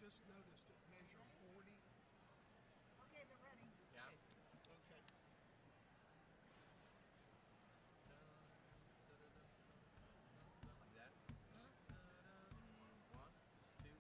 just noticed it measures 40. Okay, they're ready. Yeah. Okay. Like that. 1, 2, 3.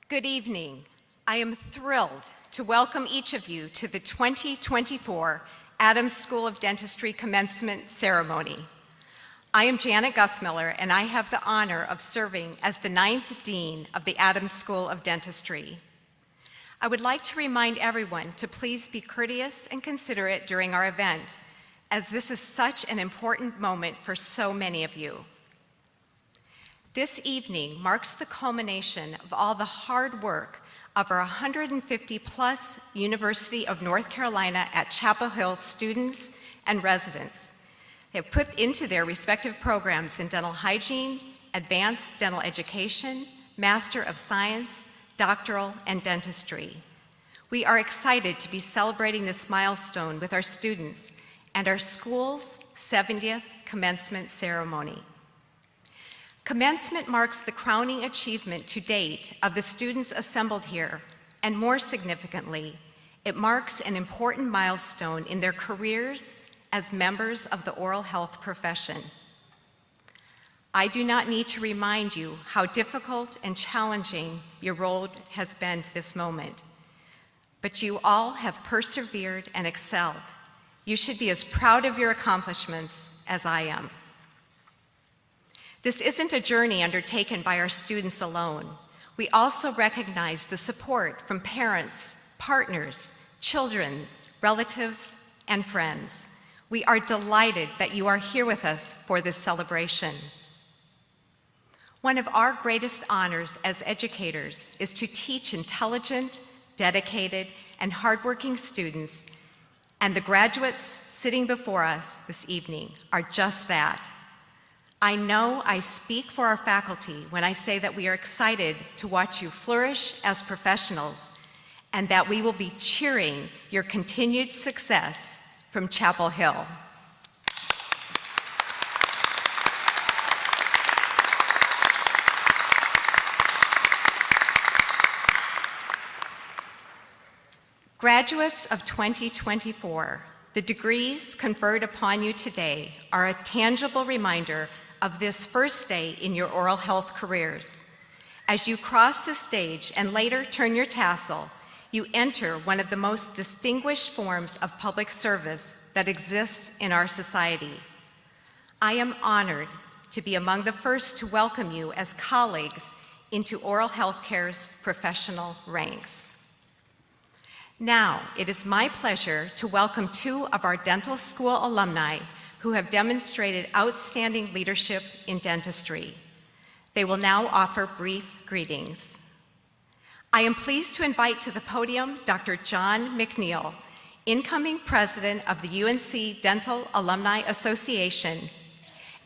Good evening. I am thrilled to welcome each of you to the 2024 Adams School of Dentistry Commencement Ceremony. I am Janet Guthmiller, and I have the honor of serving as the 9th Dean of the Adams School of Dentistry. I would like to remind everyone to please be courteous and considerate during our event, as this is such an important moment for so many of you. This evening marks the culmination of all the hard work of our 150-plus University of North Carolina at Chapel Hill students and residents. They have put into their respective programs in dental hygiene, advanced dental education, Master of Science, doctoral, and dentistry. We are excited to be celebrating this milestone with our students and our school's 70th commencement ceremony. Commencement marks the crowning achievement to date of the students assembled here, and more significantly, it marks an important milestone in their careers as members of the oral health profession. I do not need to remind you how difficult and challenging your road has been to this moment, but you all have persevered and excelled. You should be as proud of your accomplishments as I am. This isn't a journey undertaken by our students alone. We also recognize the support from parents, partners, children, relatives, and friends. We are delighted that you are here with us for this celebration. One of our greatest honors as educators is to teach intelligent, dedicated, and hardworking students, and the graduates sitting before us this evening are just that. I know I speak for our faculty when I say that we are excited to watch you flourish as professionals and that we will be cheering your continued success from Chapel Hill. Graduates of 2024, the degrees conferred upon you today are a tangible reminder of this first day in your oral health careers. As you cross the stage and later turn your tassel, you enter one of the most distinguished forms of public service that exists in our society. I am honored to be among the first to welcome you as colleagues into oral health care's professional ranks. Now, it is my pleasure to welcome two of our dental school alumni who have demonstrated outstanding leadership in dentistry. They will now offer brief greetings. I am pleased to invite to the podium Dr. John McNeil, incoming president of the UNC Dental Alumni Association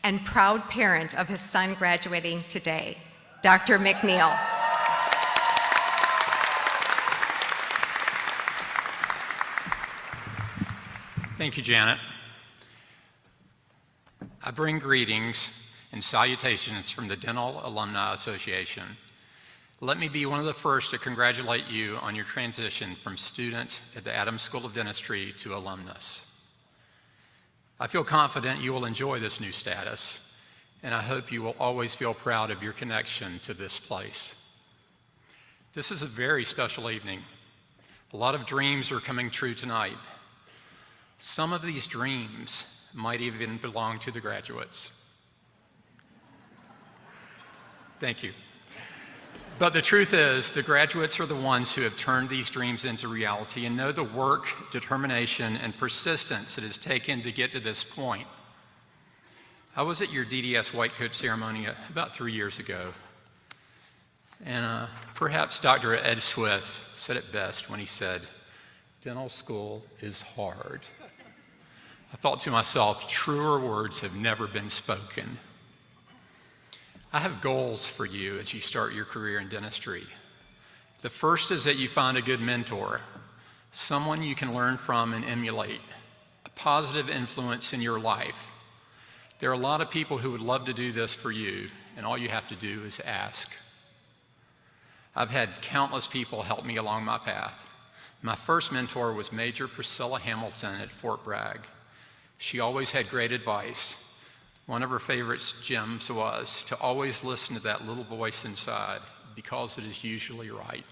and proud parent of his son graduating today. Dr. McNeil. Thank you, Janet. I bring greetings and salutations from the Dental Alumni Association. Let me be one of the first to congratulate you on your transition from student at the Adams School of Dentistry to alumnus. I feel confident you will enjoy this new status, and I hope you will always feel proud of your connection to this place. This is a very special evening. A lot of dreams are coming true tonight. Some of these dreams might even belong to the graduates. Thank you. But the truth is, the graduates are the ones who have turned these dreams into reality and know the work, determination, and persistence it has taken to get to this point. I was at your DDS white coat ceremony about 3 years ago, and perhaps Dr. Ed Swift said it best when he said, "Dental school is hard." I thought to myself, truer words have never been spoken. I have goals for you as you start your career in dentistry. The first is that you find a good mentor, someone you can learn from and emulate, a positive influence in your life. There are a lot of people who would love to do this for you, and all you have to do is ask. I've had countless people help me along my path. My first mentor was Major Priscilla Hamilton at Fort Bragg. She always had great advice. One of her favorite gems was to always listen to that little voice inside. because it is usually right.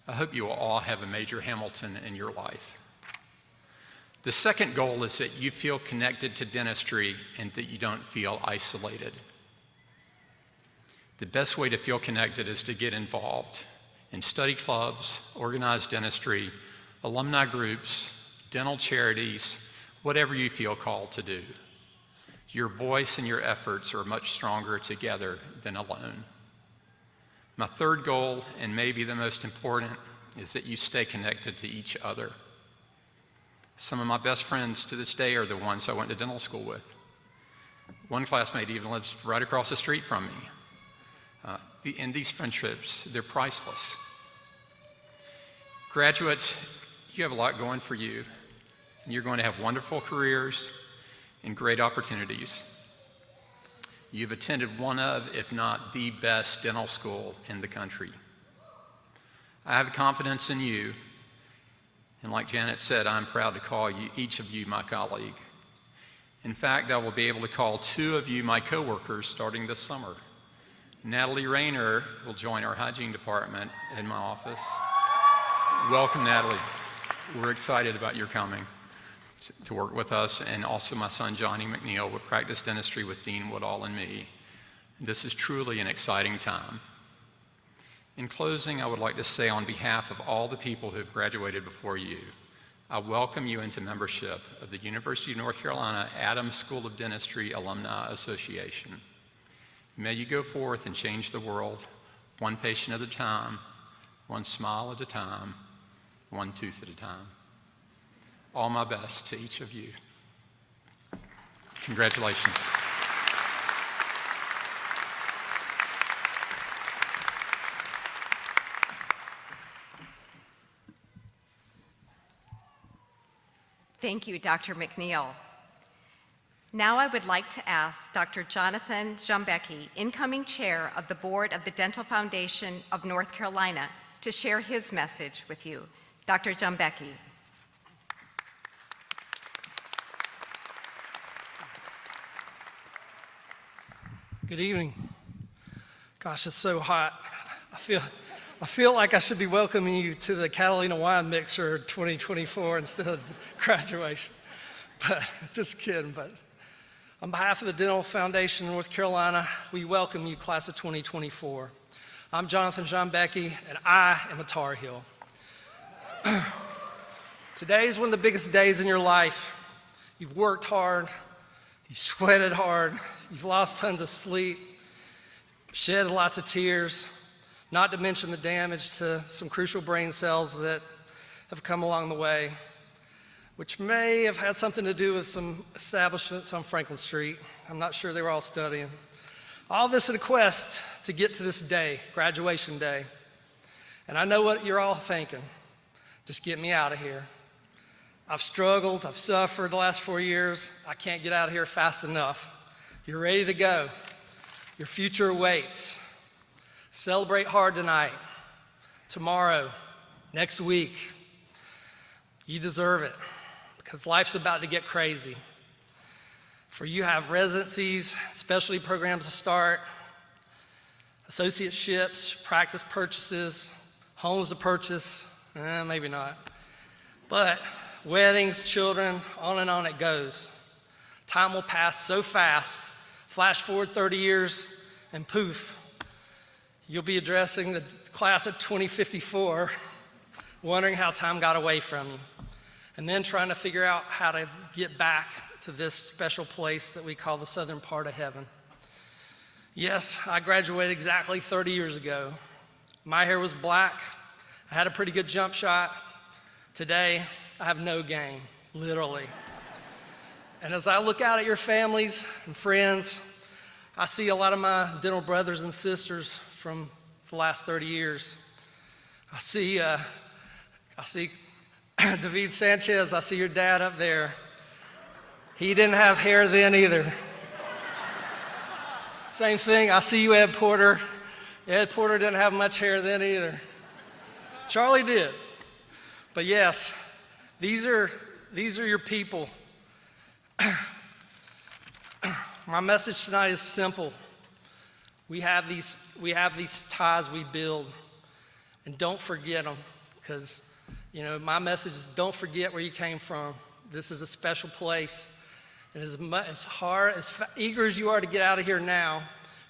I hope you will all have a Major Hamilton in your life. The second goal is that you feel connected to dentistry and that you don't feel isolated. The best way to feel connected is to get involved in study clubs, organized dentistry, alumni groups, dental charities, whatever you feel called to do. Your voice and your efforts are much stronger together than alone. My third goal, and maybe the most important, is that you stay connected to each other. Some of my best friends to this day are the ones I went to dental school with. One classmate even lives right across the street from me. And these friendships, they're priceless. Graduates, you have a lot going for you, and you're going to have wonderful careers and great opportunities. You've attended one of, if not the best dental school in the country. I have confidence in you, and like Janet said, I'm proud to call you, each of you, my colleague. In fact, I will be able to call 2 of you my coworkers starting this summer. Natalie Rayner will join our hygiene department in my office. Welcome, Natalie. We're excited about your coming to work with us, and also my son Johnny McNeil will practice dentistry with Dean Woodall and me. This is truly an exciting time. In closing, I would like to say on behalf of all the people who have graduated before you, I welcome you into membership of the University of North Carolina Adams School of Dentistry Alumni Association. May you go forth and change the world, one patient at a time, one smile at a time, one tooth at a time. All my best to each of you. Congratulations. Thank you, Dr. McNeil. Now I would like to ask Dr. Jonathan Jambecki, incoming chair of the Board of the Dental Foundation of North Carolina, to share his message with you. Dr. Jambecki. Good evening. Gosh, it's so hot. I feel like I should be welcoming you to the Catalina Wine Mixer 2024 instead of graduation. But just kidding. But on behalf of the Dental Foundation of North Carolina, we welcome you, class of 2024. I'm Jonathan Jambecki, and I am a Tar Heel. Today is one of the biggest days in your life. You've worked hard, you sweated hard, you've lost tons of sleep, shed lots of tears, not to mention the damage to some crucial brain cells that have come along the way, which may have had something to do with some establishments on Franklin Street. I'm not sure they were all studying. All this in a quest to get to this day, graduation day. And I know what you're all thinking. Just get me out of here. I've struggled, I've suffered the last 4 years. I can't get out of here fast enough. You're ready to go. Your future awaits. Celebrate hard tonight, tomorrow, next week. You deserve it, because life's about to get crazy. For you have residencies, specialty programs to start, associateships, practice purchases, homes to purchase, maybe not. But weddings, children, on and on it goes. Time will pass so fast. Flash forward 30 years and poof, you'll be addressing the class of 2054, wondering how time got away from you, and then trying to figure out how to get back to this special place that we call the southern part of heaven. Yes, I graduated exactly 30 years ago. My hair was black. I had a pretty good jump shot. Today, I have no game, literally. And as I look out at your families and friends, I see a lot of my dental brothers and sisters from the last 30 years. I see David Sanchez. I see your dad up there. He didn't have hair then either. Same thing, I see you, Ed Porter. Ed Porter didn't have much hair then either. Charlie did. But yes, these are your people. My message tonight is simple. We have these ties we build, and don't forget them, because my message is don't forget where you came from. This is a special place, and as eager as you are to get out of here now,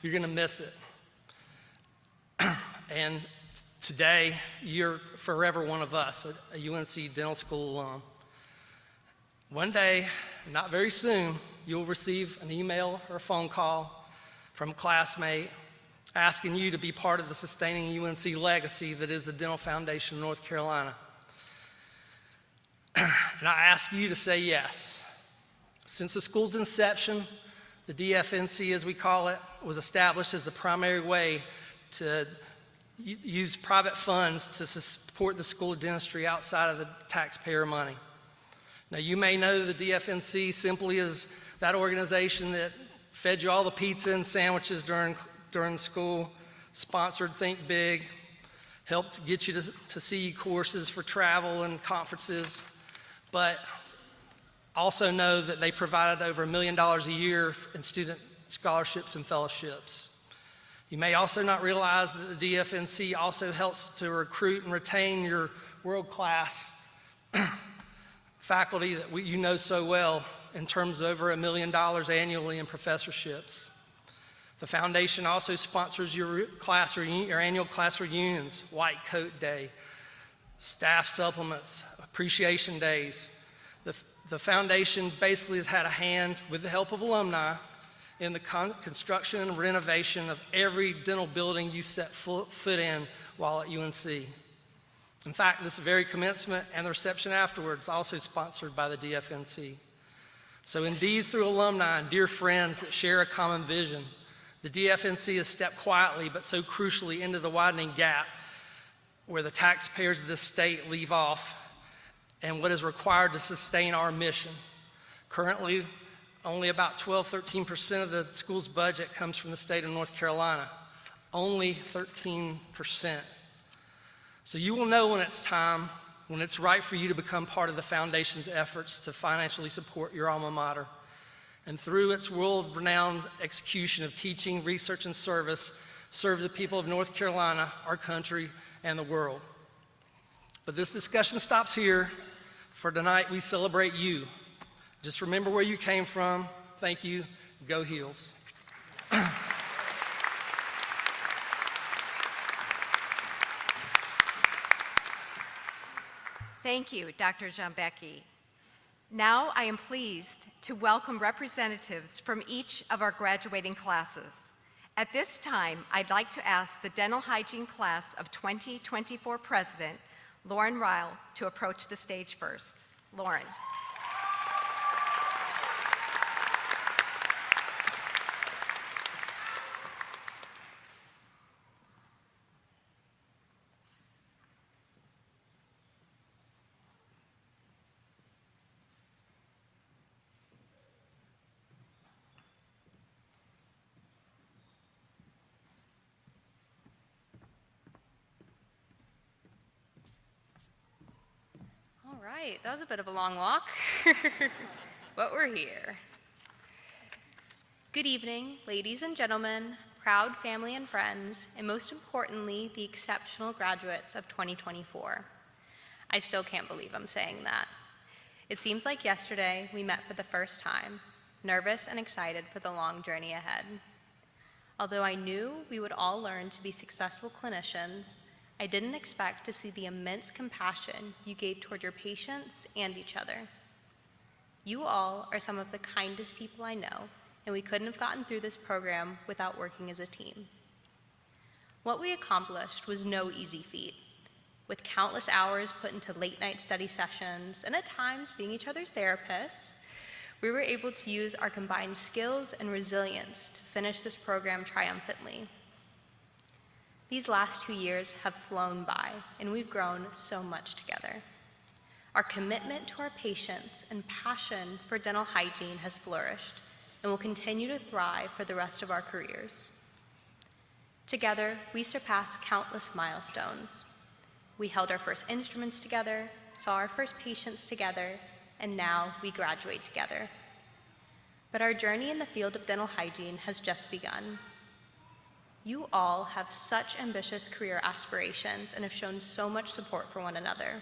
you're going to miss it. And today, you're forever one of us, a UNC Dental School alum. One day, not very soon, you'll receive an email or a phone call from a classmate asking you to be part of the sustaining UNC legacy that is the Dental Foundation of North Carolina. And I ask you to say yes. Since the school's inception, the DFNC, as we call it, was established as the primary way to use private funds to support the School of Dentistry outside of the taxpayer money. Now, you may know the DFNC simply as that organization that fed you all the pizza and sandwiches during school, sponsored Think Big, helped get you to see courses for travel and conferences, but also know that they provided over $1 million a year in student scholarships and fellowships. You may also not realize that the DFNC also helps to recruit and retain your world-class faculty that you know so well, in terms of over $1 million annually in professorships. The foundation also sponsors your annual class reunions, White Coat Day, staff supplements, appreciation days. The foundation basically has had a hand, with the help of alumni, in the construction and renovation of every dental building you set foot in while at UNC. In fact, this very commencement and the reception afterwards also sponsored by the DFNC. So indeed, through alumni and dear friends that share a common vision, the DFNC has stepped quietly but so crucially into the widening gap where the taxpayers of this state leave off and what is required to sustain our mission. Currently, only about 13% of the school's budget comes from the state of North Carolina. Only 13%. So you will know when it's time, when it's right for you to become part of the foundation's efforts to financially support your alma mater. And through its world-renowned execution of teaching, research, and service, serve the people of North Carolina, our country, and the world. But this discussion stops here. For tonight, we celebrate you. Just remember where you came from. Thank you. Go Heels. Thank you, Dr. Jambecki. Now I am pleased to welcome representatives from each of our graduating classes. At this time, I'd like to ask the Dental Hygiene Class of 2024 President, Lauren Ryle, to approach the stage first. Lauren. All right, that was a bit of a long walk, but we're here. Good evening, ladies and gentlemen, proud family and friends, and most importantly, the exceptional graduates of 2024. I still can't believe I'm saying that. It seems like yesterday we met for the first time, nervous and excited for the long journey ahead. Although I knew we would all learn to be successful clinicians, I didn't expect to see the immense compassion you gave toward your patients and each other. You all are some of the kindest people I know, and we couldn't have gotten through this program without working as a team. What we accomplished was no easy feat. With countless hours put into late-night study sessions, and at times being each other's therapists, we were able to use our combined skills and resilience to finish this program triumphantly. These last 2 years have flown by, and we've grown so much together. Our commitment to our patients and passion for dental hygiene has flourished and will continue to thrive for the rest of our careers. Together, we surpassed countless milestones. We held our first instruments together, saw our first patients together, and now we graduate together. But our journey in the field of dental hygiene has just begun. You all have such ambitious career aspirations and have shown so much support for one another.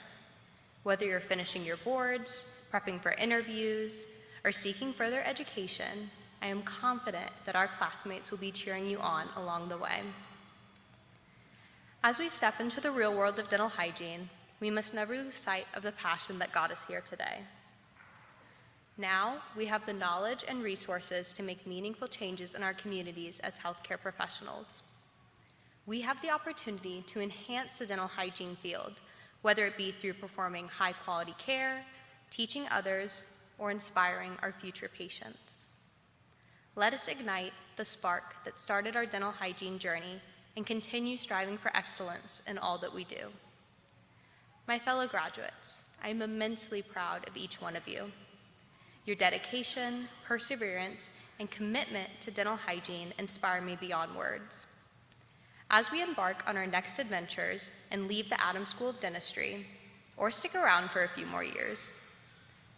Whether you're finishing your boards, prepping for interviews, or seeking further education, I am confident that our classmates will be cheering you on along the way. As we step into the real world of dental hygiene, we must never lose sight of the passion that got us here today. Now, we have the knowledge and resources to make meaningful changes in our communities as healthcare professionals. We have the opportunity to enhance the dental hygiene field, whether it be through performing high-quality care, teaching others, or inspiring our future patients. Let us ignite the spark that started our dental hygiene journey and continue striving for excellence in all that we do. My fellow graduates, I am immensely proud of each one of you. Your dedication, perseverance, and commitment to dental hygiene inspire me beyond words. As we embark on our next adventures and leave the Adams School of Dentistry, or stick around for a few more years,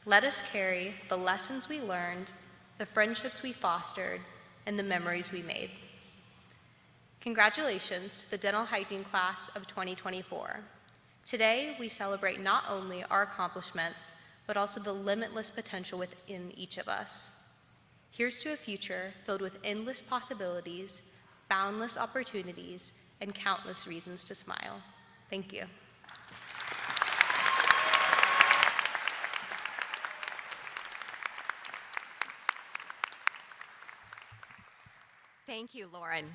let us carry the lessons we learned, the friendships we fostered, and the memories we made. Congratulations to the dental hygiene class of 2024. Today, we celebrate not only our accomplishments, but also the limitless potential within each of us. Here's to a future filled with endless possibilities, boundless opportunities, and countless reasons to smile. Thank you. Thank you, Lauren.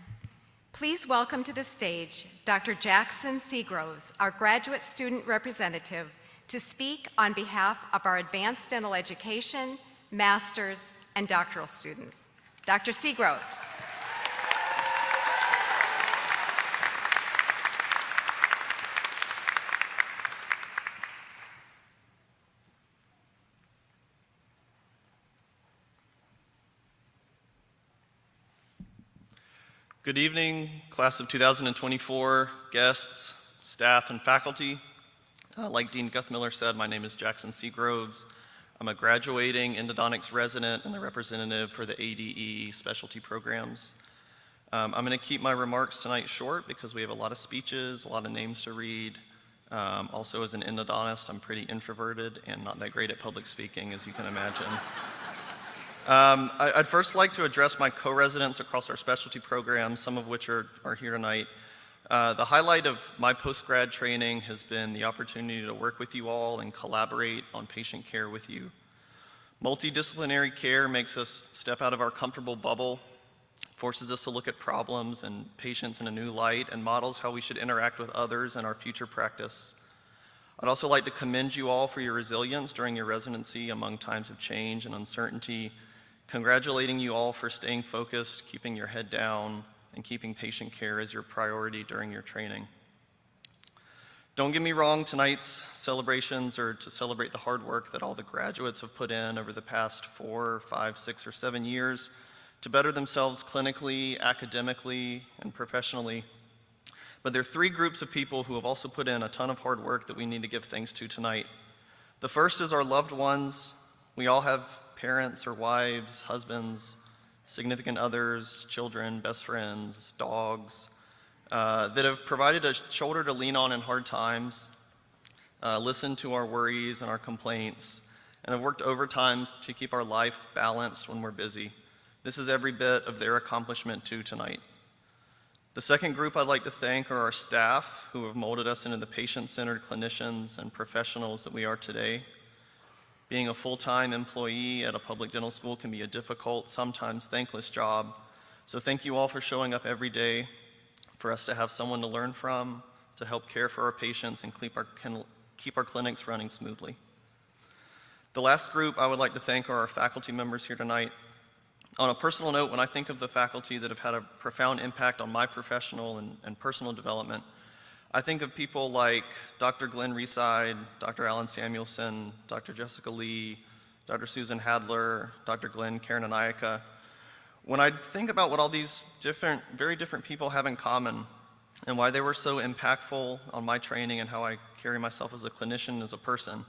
Please welcome to the stage Dr. Jackson Seagroves, our graduate student representative, to speak on behalf of our advanced dental education, master's, and doctoral students. Dr. Seagroves. Good evening, class of 2024, guests, staff, and faculty. Like Dean Guthmiller said, my name is Jackson Seagroves. I'm a graduating endodontics resident and the representative for the ADE specialty programs. I'm going to keep my remarks tonight short because we have a lot of speeches, a lot of names to read. Also, as an endodontist, I'm pretty introverted and not that great at public speaking, as you can imagine. I'd first like to address my co-residents across our specialty programs, some of which are here tonight. The highlight of my post-grad training has been the opportunity to work with you all and collaborate on patient care with you. Multidisciplinary care makes us step out of our comfortable bubble, forces us to look at problems and patients in a new light, and models how we should interact with others in our future practice. I'd also like to commend you all for your resilience during your residency among times of change and uncertainty, congratulating you all for staying focused, keeping your head down, and keeping patient care as your priority during your training. Don't get me wrong, tonight's celebrations are to celebrate the hard work that all the graduates have put in over the past 4, 5, 6, or 7 years to better themselves clinically, academically, and professionally. But there are 3 groups of people who have also put in a ton of hard work that we need to give thanks to tonight. The first is our loved ones. We all have parents or wives, husbands, significant others, children, best friends, dogs, that have provided a shoulder to lean on in hard times, listened to our worries and our complaints, and have worked overtime to keep our life balanced when we're busy. This is every bit of their accomplishment too tonight. The second group I'd like to thank are our staff who have molded us into the patient-centered clinicians and professionals that we are today. Being a full-time employee at a public dental school can be a difficult, sometimes thankless job. So thank you all for showing up every day for us to have someone to learn from, to help care for our patients and keep our clinics running smoothly. The last group I would like to thank are our faculty members here tonight. On a personal note, when I think of the faculty that have had a profound impact on my professional and personal development, I think of people like Dr. Glenn Reside, Dr. Alan Samuelson, Dr. Jessica Lee, Dr. Susan Hadler, Dr. Glenn Karananaika. When I think about what all these very different people have in common and why they were so impactful on my training and how I carry myself as a clinician, as a person,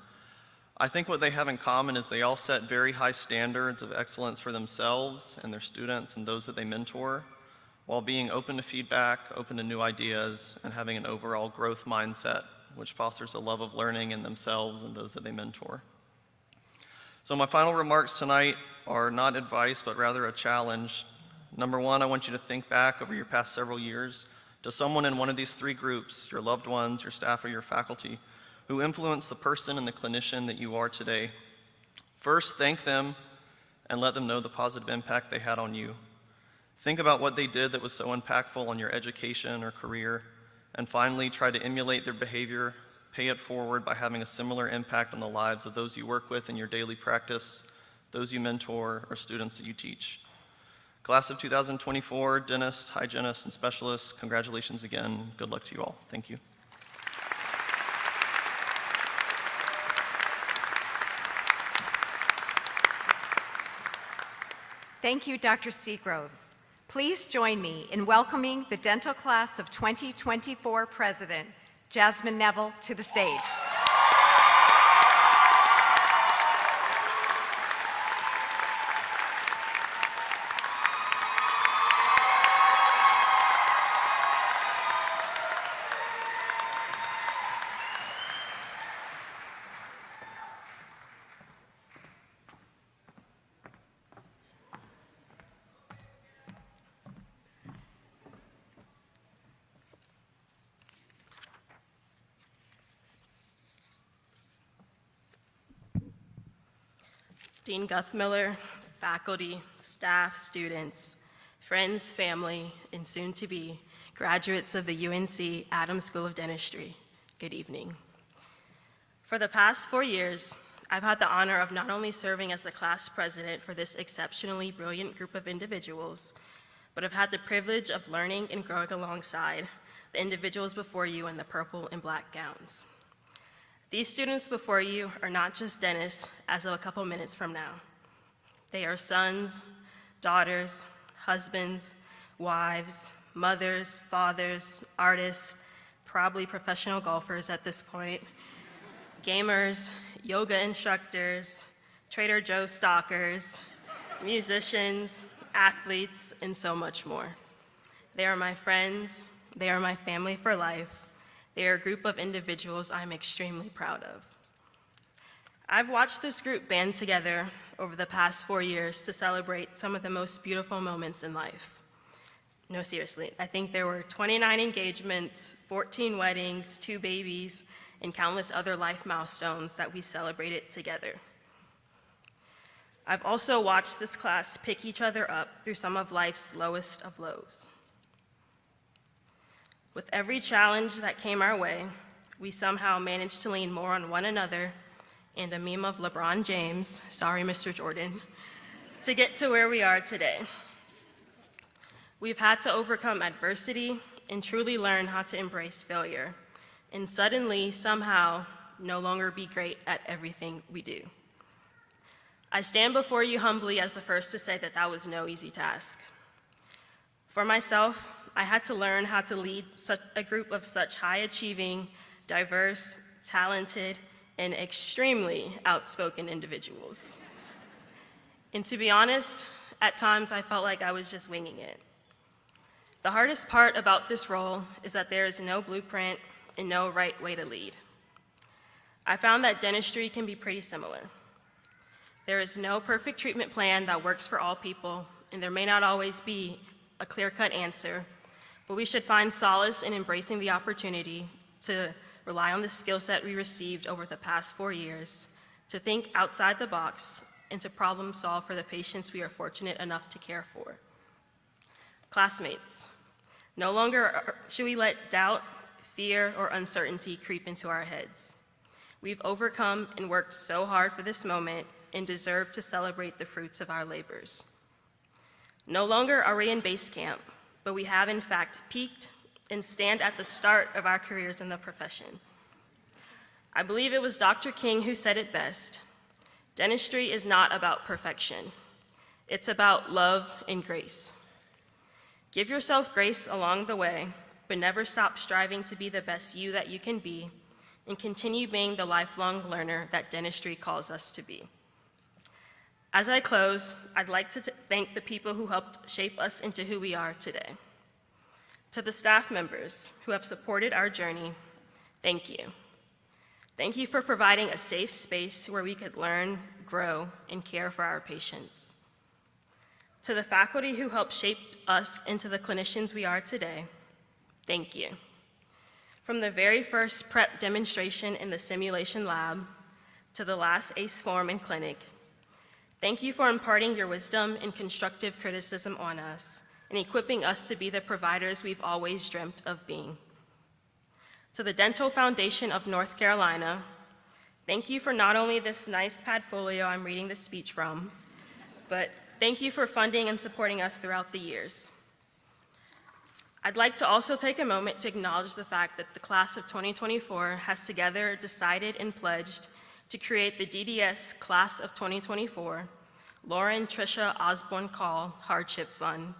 I think what they have in common is they all set very high standards of excellence for themselves and their students and those that they mentor, while being open to feedback, open to new ideas, and having an overall growth mindset, which fosters a love of learning in themselves and those that they mentor. So my final remarks tonight are not advice, but rather a challenge. Number one, I want you to think back over your past several years to someone in one of these three groups, your loved ones, your staff, or your faculty, who influenced the person and the clinician that you are today. First, thank them and let them know the positive impact they had on you. Think about what they did that was so impactful on your education or career. And finally, try to emulate their behavior, pay it forward by having a similar impact on the lives of those you work with in your daily practice, those you mentor, or students that you teach. Class of 2024, dentists, hygienists, and specialists, congratulations again. Good luck to you all. Thank you. Thank you, Dr. Seagroves. Please join me in welcoming the dental class of 2024 president, Jasmine Neville, to the stage. Dean Guthmiller, faculty, staff, students, friends, family, and soon-to-be graduates of the UNC Adams School of Dentistry, good evening. For the past 4 years, I've had the honor of not only serving as the class president for this exceptionally brilliant group of individuals, but I've had the privilege of learning and growing alongside the individuals before you in the purple and black gowns. These students before you are not just dentists as of a couple minutes from now. They are sons, daughters, husbands, wives, mothers, fathers, artists, probably professional golfers at this point, gamers, yoga instructors, Trader Joe's stalkers, musicians, athletes, and so much more. They are my friends, they are my family for life. They are a group of individuals I'm extremely proud of. I've watched this group band together over the past 4 years to celebrate some of the most beautiful moments in life. No, seriously, I think there were 29 engagements, 14 weddings, 2 babies, and countless other life milestones that we celebrated together. I've also watched this class pick each other up through some of life's lowest of lows. With every challenge that came our way, we somehow managed to lean more on one another and a meme of LeBron James, sorry Mr. Jordan, to get to where we are today. We've had to overcome adversity and truly learn how to embrace failure, and suddenly, somehow, no longer be great at everything we do. I stand before you humbly as the first to say that that was no easy task. For myself, I had to learn how to lead a group of such high-achieving, diverse, talented, and extremely outspoken individuals. And to be honest, at times I felt like I was just winging it. The hardest part about this role is that there is no blueprint and no right way to lead. I found that dentistry can be pretty similar. There is no perfect treatment plan that works for all people, and there may not always be a clear-cut answer, but we should find solace in embracing the opportunity to rely on the skill set we received over the past 4 years, to think outside the box, and to problem solve for the patients we are fortunate enough to care for. Classmates, no longer should we let doubt, fear, or uncertainty creep into our heads. We've overcome and worked so hard for this moment and deserve to celebrate the fruits of our labors. No longer are we in base camp, but we have in fact peaked and stand at the start of our careers in the profession. I believe it was Dr. King who said it best: dentistry is not about perfection. It's about love and grace. Give yourself grace along the way, but never stop striving to be the best you that you can be, and continue being the lifelong learner that dentistry calls us to be. As I close, I'd like to thank the people who helped shape us into who we are today. To the staff members who have supported our journey, thank you. Thank you for providing a safe space where we could learn, grow, and care for our patients. To the faculty who helped shape us into the clinicians we are today, thank you. From the very first prep demonstration in the simulation lab to the last ACE form in clinic, thank you for imparting your wisdom and constructive criticism on us and equipping us to be the providers we've always dreamt of being. To the Dental Foundation of North Carolina, thank you for not only this nice padfolio I'm reading this speech from, but thank you for funding and supporting us throughout the years. I'd like to also take a moment to acknowledge the fact that the class of 2024 has together decided and pledged to create the DDS Class of 2024 Lauren Tricia Osborne Call Hardship Fund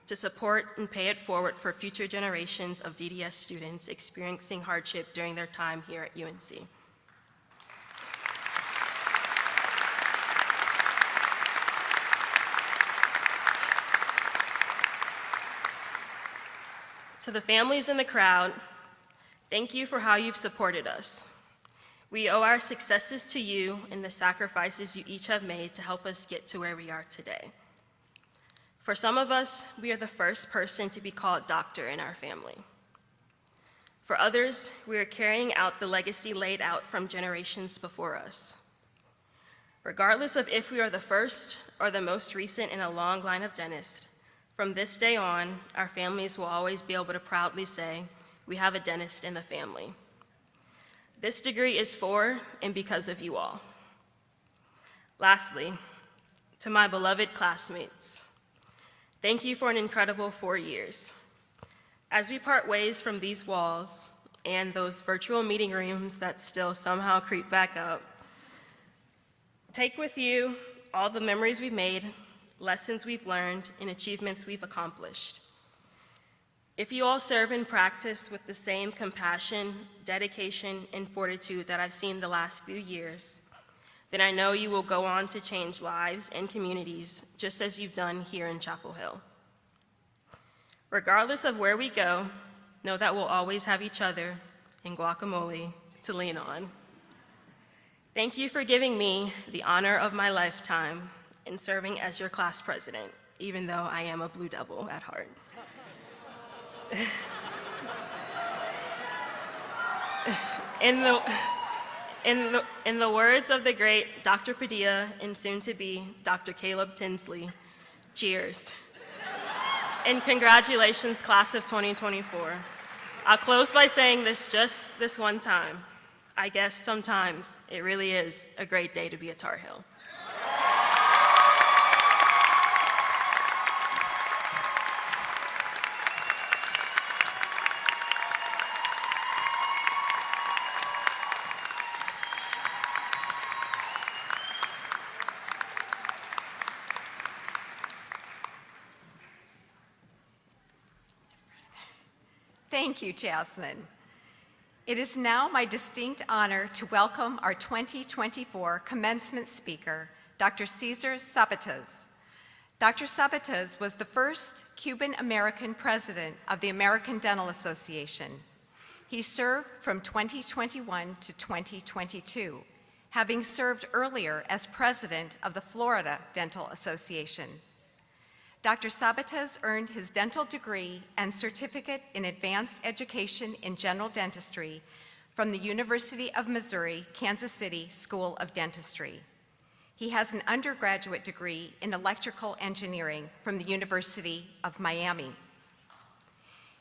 to support and pay it forward for future generations of DDS students experiencing hardship during their time here at UNC. To the families in the crowd, thank you for how you've supported us. We owe our successes to you and the sacrifices you each have made to help us get to where we are today. For some of us, we are the first person to be called doctor in our family. For others, we are carrying out the legacy laid out from generations before us. Regardless of if we are the first or the most recent in a long line of dentists, from this day on, our families will always be able to proudly say, we have a dentist in the family. This degree is for and because of you all. Lastly, to my beloved classmates, thank you for an incredible 4 years. As we part ways from these walls and those virtual meeting rooms that still somehow creep back up, take with you all the memories we've made, lessons we've learned, and achievements we've accomplished. If you all serve and practice with the same compassion, dedication, and fortitude that I've seen the last few years, then I know you will go on to change lives and communities just as you've done here in Chapel Hill. Regardless of where we go, know that we'll always have each other and guacamole to lean on. Thank you for giving me the honor of my lifetime in serving as your class president, even though I am a Blue Devil at heart. In the words of the great Dr. Padilla and soon-to-be Dr. Caleb Tinsley, cheers. And congratulations, class of 2024. I'll close by saying this just this one time. I guess sometimes it really is a great day to be a Tar Heel. Thank you, Jasmine. It is now my distinct honor to welcome our 2024 commencement speaker, Dr. Cesar Sabates. Dr. Sabates was the first Cuban-American president of the American Dental Association. He served from 2021 to 2022, having served earlier as president of the Florida Dental Association. Dr. Sabates earned his dental degree and certificate in advanced education in general dentistry from the University of Missouri, Kansas City School of Dentistry. He has an undergraduate degree in electrical engineering from the University of Miami.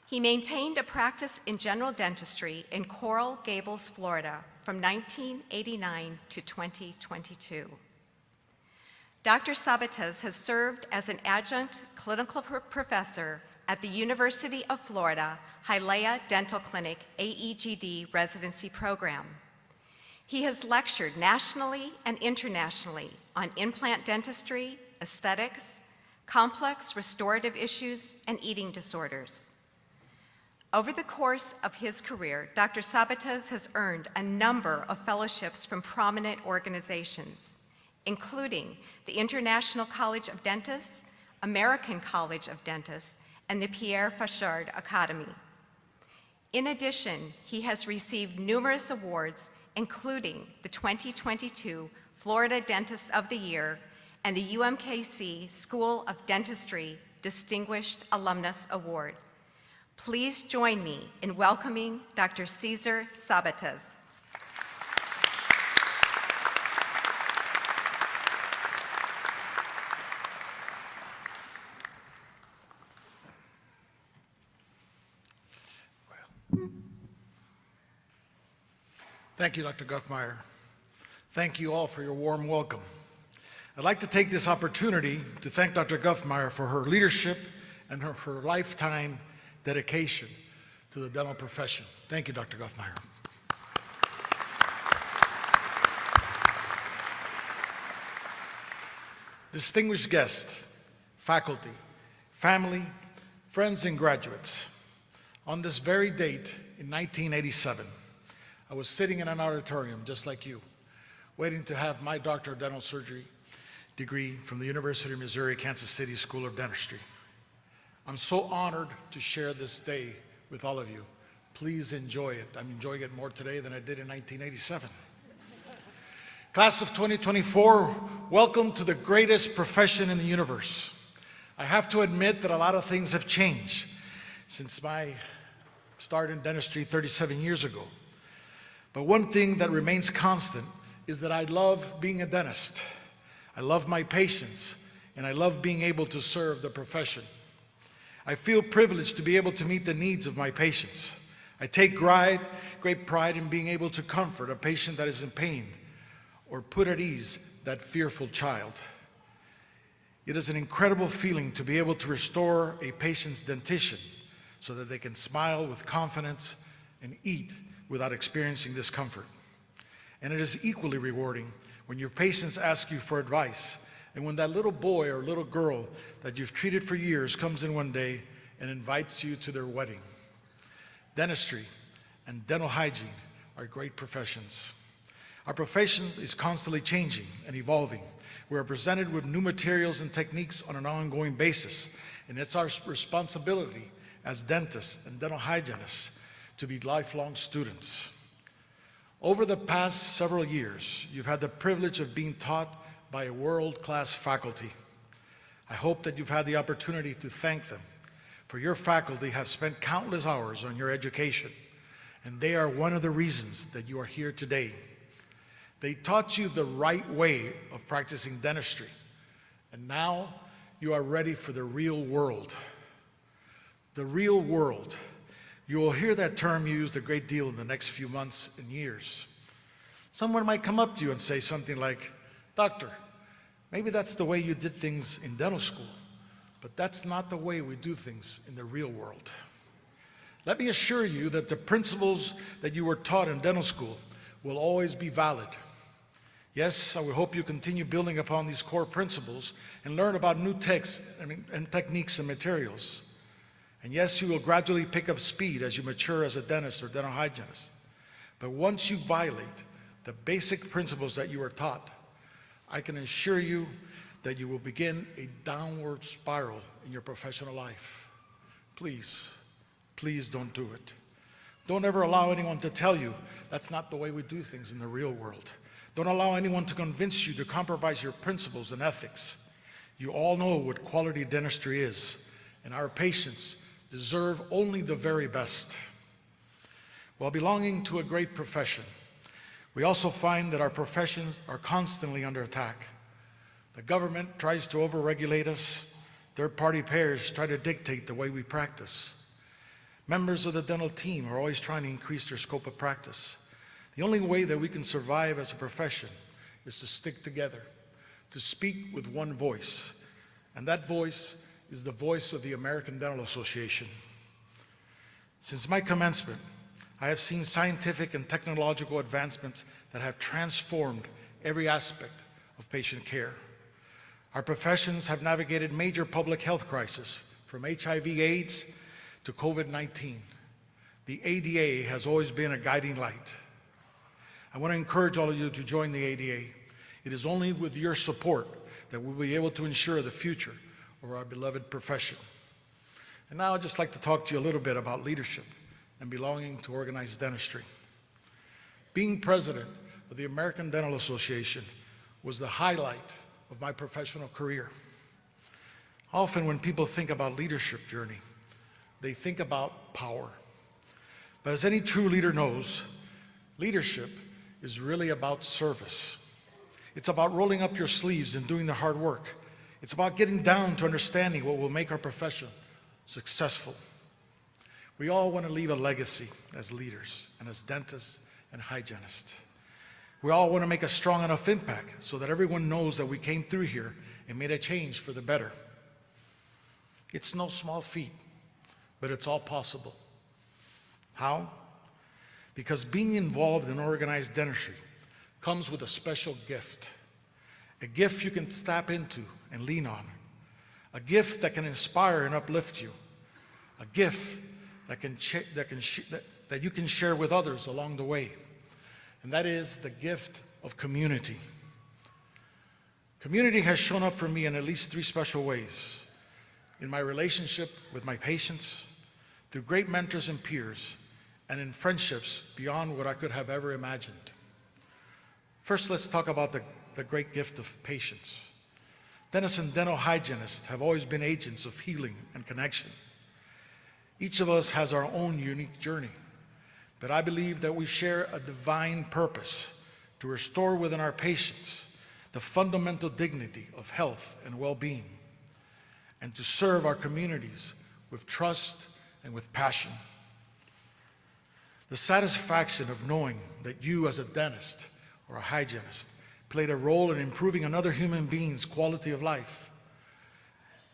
He maintained a practice in general dentistry in Coral Gables, Florida from 1989 to 2022. Dr. Sabates has served as an adjunct clinical professor at the University of Florida Hialeah Dental Clinic AEGD residency program. He has lectured nationally and internationally on implant dentistry, aesthetics, complex restorative issues, and eating disorders. Over the course of his career, Dr. Sabates has earned a number of fellowships from prominent organizations, including the International College of Dentists, American College of Dentists, and the Pierre Fauchard Academy. In addition, he has received numerous awards, including the 2022 Florida Dentist of the Year and the UMKC School of Dentistry Distinguished Alumnus Award. Please join me in welcoming Dr. Cesar Sabates. Thank you, Dr. Guffmeyer. Thank you all for your warm welcome. I'd like to take this opportunity to thank Dr. Guffmeyer for her leadership and her lifetime dedication to the dental profession. Thank you, Dr. Guffmeyer. Distinguished guests, faculty, family, friends, and graduates, on this very date in 1987, I was sitting in an auditorium just like you, waiting to have my Doctor of Dental Surgery degree from the University of Missouri, Kansas City School of Dentistry. I'm so honored to share this day with all of you. Please enjoy it. I'm enjoying it more today than I did in 1987. Class of 2024, welcome to the greatest profession in the universe. I have to admit that a lot of things have changed since my start in dentistry 37 years ago. But one thing that remains constant is that I love being a dentist. I love my patients, and I love being able to serve the profession. I feel privileged to be able to meet the needs of my patients. I take great pride in being able to comfort a patient that is in pain or put at ease that fearful child. It is an incredible feeling to be able to restore a patient's dentition so that they can smile with confidence and eat without experiencing discomfort. And it is equally rewarding when your patients ask you for advice, and when that little boy or little girl that you've treated for years comes in one day and invites you to their wedding. Dentistry and dental hygiene are great professions. Our profession is constantly changing and evolving. We are presented with new materials and techniques on an ongoing basis, and it's our responsibility as dentists and dental hygienists to be lifelong students. Over the past several years, you've had the privilege of being taught by a world-class faculty. I hope that you've had the opportunity to thank them, for your faculty have spent countless hours on your education, and they are one of the reasons that you are here today. They taught you the right way of practicing dentistry, and now you are ready for the real world. The real world. You will hear that term used a great deal in the next few months and years. Someone might come up to you and say something like, "Doctor, maybe that's the way you did things in dental school, but that's not the way we do things in the real world." Let me assure you that the principles that you were taught in dental school will always be valid. Yes, I will hope you continue building upon these core principles and learn about new techniques and materials. And yes, you will gradually pick up speed as you mature as a dentist or dental hygienist. But once you violate the basic principles that you were taught, I can assure you that you will begin a downward spiral in your professional life. Please, please don't do it. Don't ever allow anyone to tell you that's not the way we do things in the real world. Don't allow anyone to convince you to compromise your principles and ethics. You all know what quality dentistry is, and our patients deserve only the very best. While belonging to a great profession, we also find that our professions are constantly under attack. The government tries to overregulate us. Third-party payers try to dictate the way we practice. Members of the dental team are always trying to increase their scope of practice. The only way that we can survive as a profession is to stick together, to speak with one voice, and that voice is the voice of the American Dental Association. Since my commencement, I have seen scientific and technological advancements that have transformed every aspect of patient care. Our professions have navigated major public health crises, from HIV/AIDS to COVID-19. The ADA has always been a guiding light. I want to encourage all of you to join the ADA. It is only with your support that we'll be able to ensure the future of our beloved profession. And now I'd just like to talk to you a little bit about leadership and belonging to organized dentistry. Being president of the American Dental Association was the highlight of my professional career. Often when people think about leadership journey, they think about power. But as any true leader knows, leadership is really about service. It's about rolling up your sleeves and doing the hard work. It's about getting down to understanding what will make our profession successful. We all want to leave a legacy as leaders and as dentists and hygienists. We all want to make a strong enough impact so that everyone knows that we came through here and made a change for the better. It's no small feat, but it's all possible. How? Because being involved in organized dentistry comes with a special gift. A gift you can tap into and lean on. A gift that can inspire and uplift you. A gift that you can share with others along the way. And that is the gift of community. Community has shown up for me in at least 3 special ways. In my relationship with my patients, through great mentors and peers, and in friendships beyond what I could have ever imagined. First, let's talk about the great gift of patience. Dentists and dental hygienists have always been agents of healing and connection. Each of us has our own unique journey, but I believe that we share a divine purpose to restore within our patients the fundamental dignity of health and well-being, and to serve our communities with trust and with passion. The satisfaction of knowing that you as a dentist or a hygienist played a role in improving another human being's quality of life,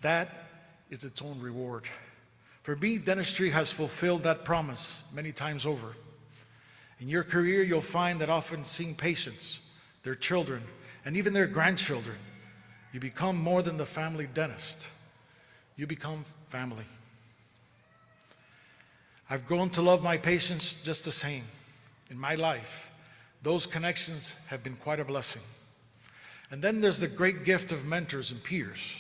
that is its own reward. For me, dentistry has fulfilled that promise many times over. In your career, you'll find that often seeing patients, their children, and even their grandchildren, you become more than the family dentist. You become family. I've grown to love my patients just the same. In my life, those connections have been quite a blessing. And then there's the great gift of mentors and peers.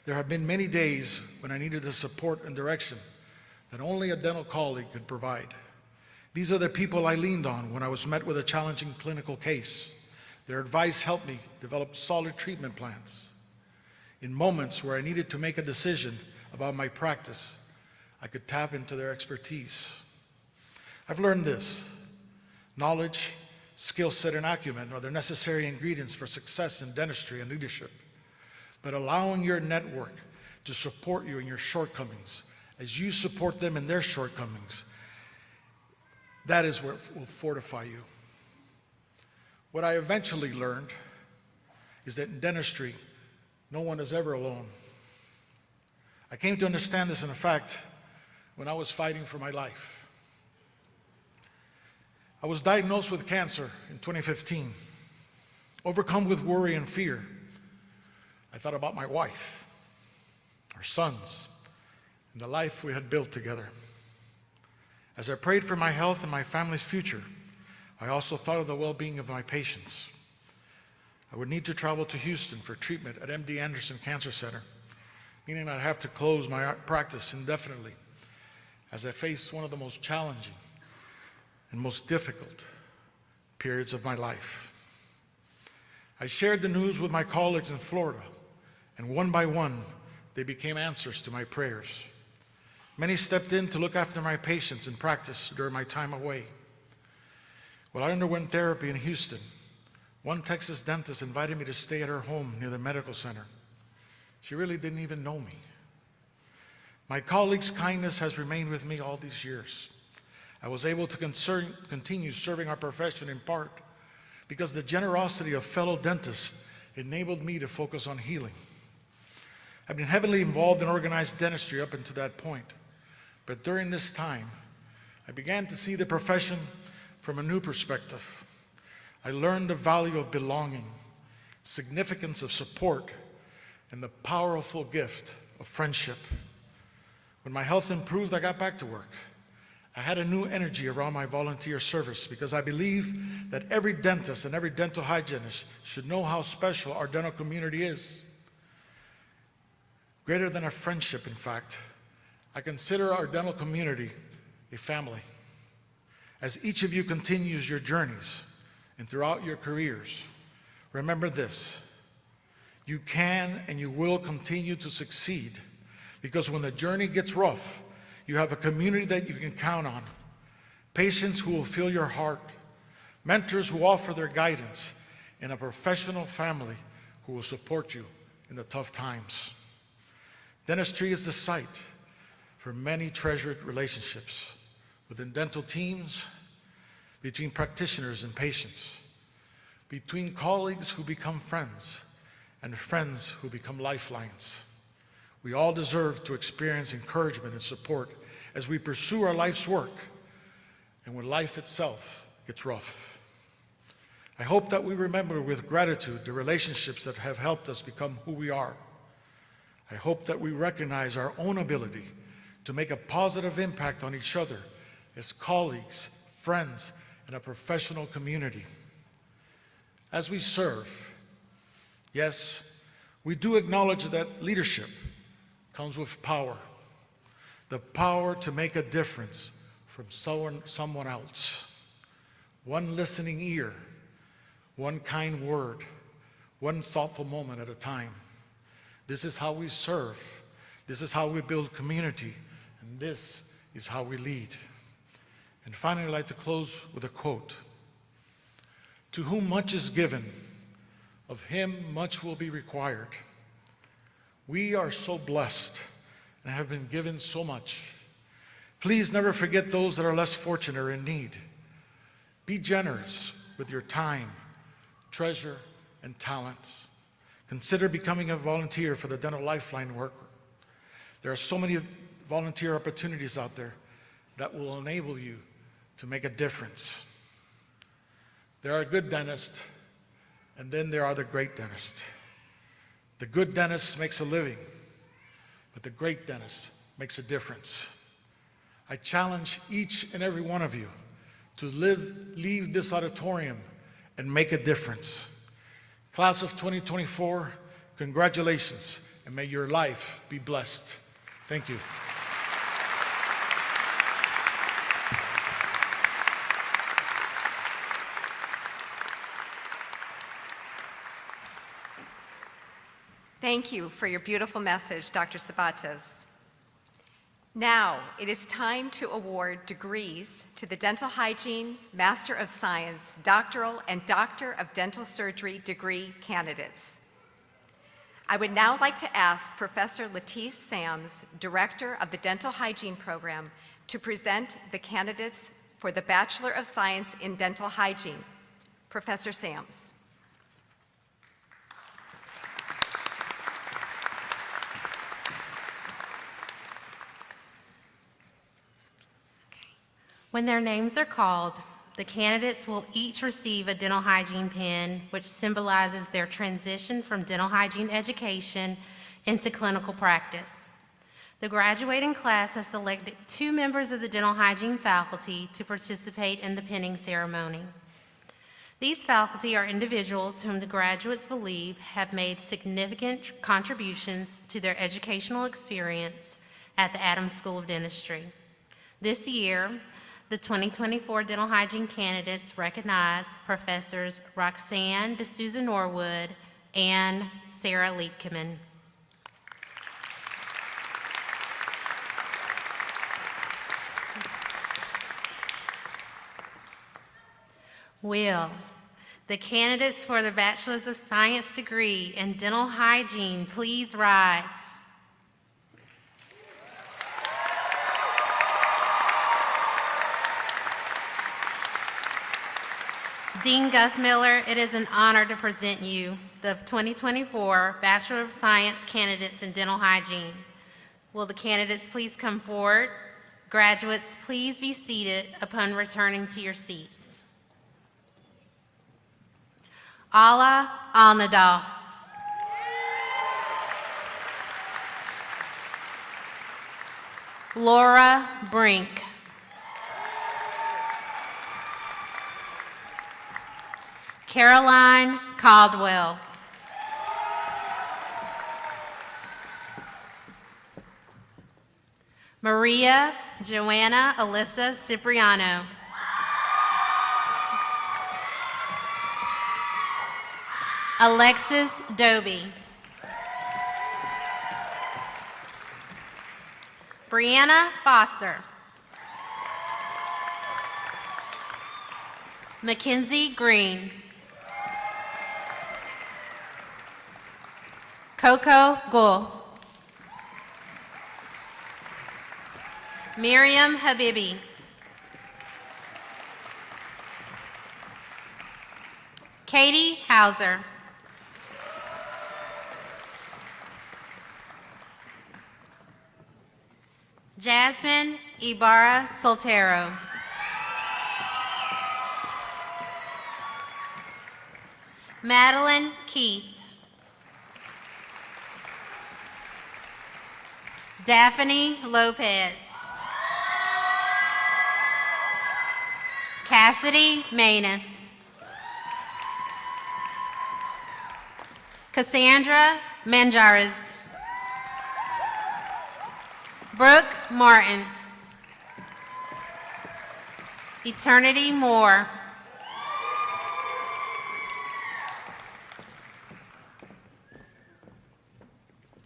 There have been many days when I needed the support and direction that only a dental colleague could provide. These are the people I leaned on when I was met with a challenging clinical case. Their advice helped me develop solid treatment plans. In moments where I needed to make a decision about my practice, I could tap into their expertise. I've learned this: knowledge, skill set, and acumen are the necessary ingredients for success in dentistry and leadership. But allowing your network to support you in your shortcomings as you support them in their shortcomings, that is what will fortify you. What I eventually learned is that in dentistry, no one is ever alone. I came to understand this, in fact, when I was fighting for my life. I was diagnosed with cancer in 2015. Overcome with worry and fear, I thought about my wife, our sons, and the life we had built together. As I prayed for my health and my family's future, I also thought of the well-being of my patients. I would need to travel to Houston for treatment at MD Anderson Cancer Center, meaning I'd have to close my practice indefinitely as I faced one of the most challenging and most difficult periods of my life. I shared the news with my colleagues in Florida, and one by one, they became answers to my prayers. Many stepped in to look after my patients in practice during my time away. While I underwent therapy in Houston, one Texas dentist invited me to stay at her home near the medical center. She really didn't even know me. My colleagues' kindness has remained with me all these years. I was able to continue serving our profession in part because the generosity of fellow dentists enabled me to focus on healing. I've been heavily involved in organized dentistry up until that point, but during this time, I began to see the profession from a new perspective. I learned the value of belonging, significance of support, and the powerful gift of friendship. When my health improved, I got back to work. I had a new energy around my volunteer service because I believe that every dentist and every dental hygienist should know how special our dental community is. Greater than a friendship, in fact, I consider our dental community a family. As each of you continues your journeys and throughout your careers, remember this: you can and you will continue to succeed, because when the journey gets rough, you have a community that you can count on, patients who will feel your heart, mentors who offer their guidance, and a professional family who will support you in the tough times. Dentistry is the site for many treasured relationships within dental teams, between practitioners and patients, between colleagues who become friends, and friends who become lifelines. We all deserve to experience encouragement and support as we pursue our life's work and when life itself gets rough. I hope that we remember with gratitude the relationships that have helped us become who we are. I hope that we recognize our own ability to make a positive impact on each other as colleagues, friends, and a professional community. As we serve, yes, we do acknowledge that leadership comes with power, the power to make a difference from someone else. One listening ear, one kind word, one thoughtful moment at a time. This is how we serve. This is how we build community. And this is how we lead. And finally, I'd like to close with a quote. To whom much is given, of him much will be required. We are so blessed and have been given so much. Please never forget those that are less fortunate or in need. Be generous with your time, treasure, and talents. Consider becoming a volunteer for the Dental Lifeline worker. There are so many volunteer opportunities out there that will enable you to make a difference. There are good dentists, and then there are the great dentists. The good dentist makes a living, but the great dentist makes a difference. I challenge each and every one of you to leave this auditorium and make a difference. Class of 2024, congratulations, and may your life be blessed. Thank you. Thank you for your beautiful message, Dr. Sabates. Now, it is time to award degrees to the Dental Hygiene, Master of Science, Doctoral, and Doctor of Dental Surgery degree candidates. I would now like to ask Professor Latice Sams, Director of the Dental Hygiene Program, to present the candidates for the Bachelor of Science in Dental Hygiene. Professor Sams. When their names are called, the candidates will each receive a dental hygiene pin, which symbolizes their transition from dental hygiene education into clinical practice. The graduating class has selected 2 members of the dental hygiene faculty to participate in the pinning ceremony. These faculty are individuals whom the graduates believe have made significant contributions to their educational experience at the Adams School of Dentistry. This year, the 2024 dental hygiene candidates recognize Professors Roxanne D'Souza Norwood and Sarah Liebkeman. Will the candidates for the Bachelor's of Science degree in dental hygiene please rise? Dean Guthmiller, it is an honor to present you the 2024 Bachelor of Science candidates in dental hygiene. Will the candidates please come forward? Graduates, please be seated upon returning to your seats. Ala Alnadal. Laura Brink. Caroline Caldwell. Maria Joanna Alyssa Cipriano. Alexis Doby. Brianna Foster. Mackenzie Green. Coco Gul. Miriam Habibi. Katie Hauser. Jasmine Ibarra Soltero. Madeline Keith. Daphne Lopez. Cassidy Manus. Cassandra Manjares. Brooke Martin. Eternity Moore.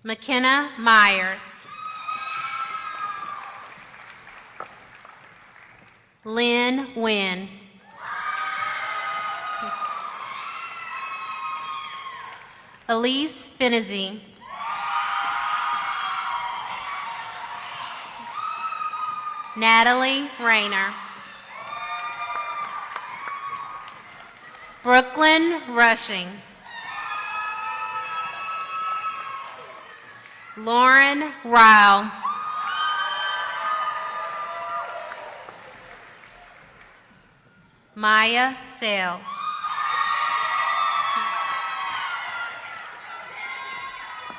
McKenna Myers. Lynn Wynn. Elise Finizzi. Natalie Rayner. Brooklyn Rushing. Lauren Ryle. Maya Sales.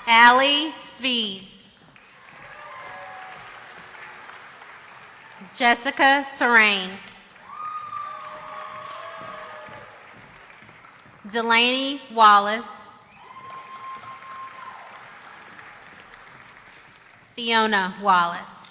Allie Spies. Jessica Terrain. Delaney Wallace. Fiona Wallace.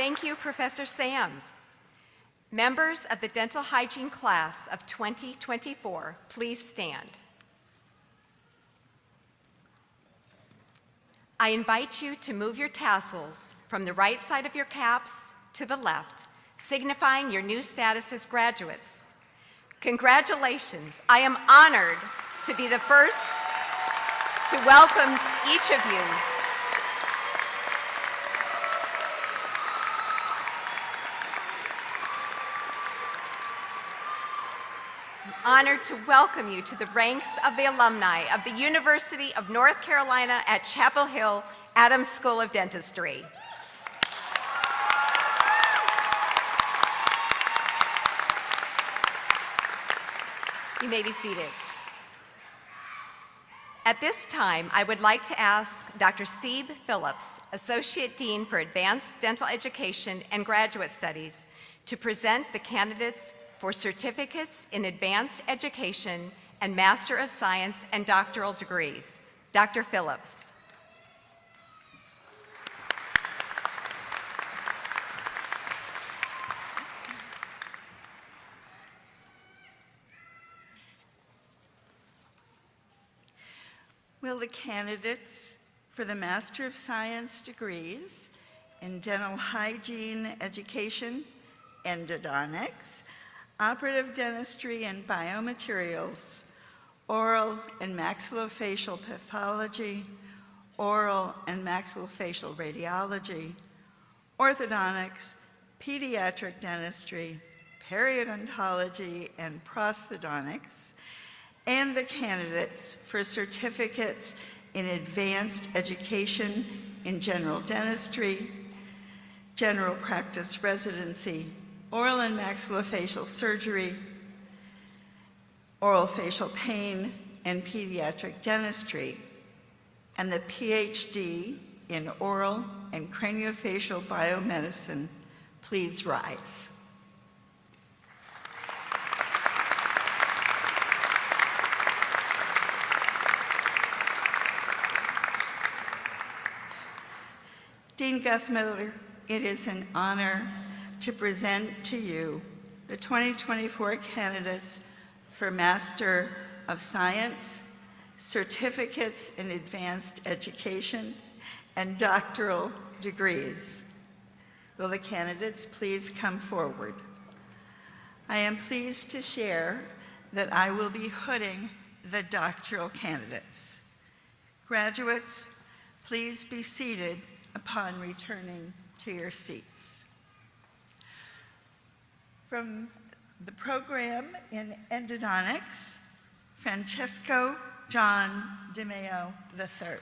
Thank you, Professor Sams. Members of the dental hygiene class of 2024, please stand. I invite you to move your tassels from the right side of your caps to the left, signifying your new status as graduates. Congratulations. I am honored to be the first to welcome each of you honored to welcome you to the ranks of the alumni of the University of North Carolina at Chapel Hill Adams School of Dentistry. You may be seated. At this time, I would like to ask Dr. Sebe Phillips, Associate Dean for Advanced Dental Education and Graduate Studies, to present the candidates for certificates in advanced education and Master of Science and doctoral degrees. Dr. Phillips. Will the candidates for the Master of Science degrees in dental hygiene education, endodontics, operative dentistry and biomaterials, oral and maxillofacial pathology, oral and maxillofacial radiology, orthodontics, pediatric dentistry, periodontology, and prosthodontics, and the candidates for certificates in advanced education in general dentistry, general practice residency, oral and maxillofacial surgery, oral facial pain, and pediatric dentistry, and the PhD in oral and craniofacial biomedicine. Please rise. Dean Guthmiller, it is an honor to present to you the 2024 candidates for Master of Science, certificates in advanced education, and doctoral degrees. Will the candidates please come forward? I am pleased to share that I will be hooding the doctoral candidates. Graduates, please be seated upon returning to your seats. From the program in endodontics, Francesco John DeMeo III.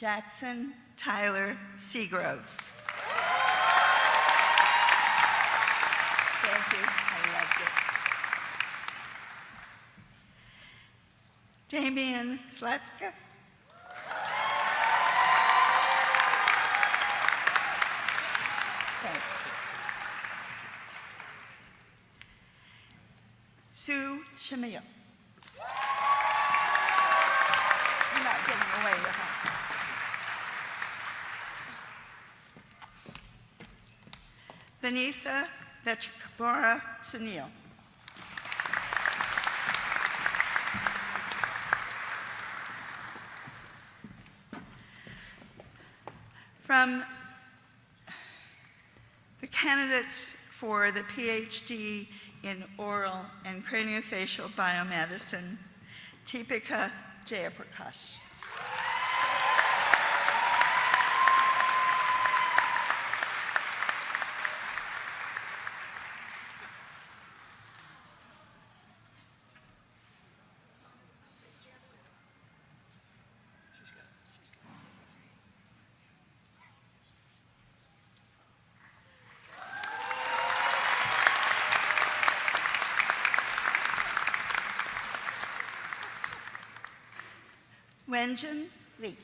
Jackson Tyler Seagroves. Thank you, I loved it. Damian Slatska. Thanks. Sue Shamil. You're not getting away with it. Vanitha Vetrikamora Sunil. From the candidates for the PhD in oral and craniofacial biomedicine, Deepika Jayaprakash. Wenjin Lee.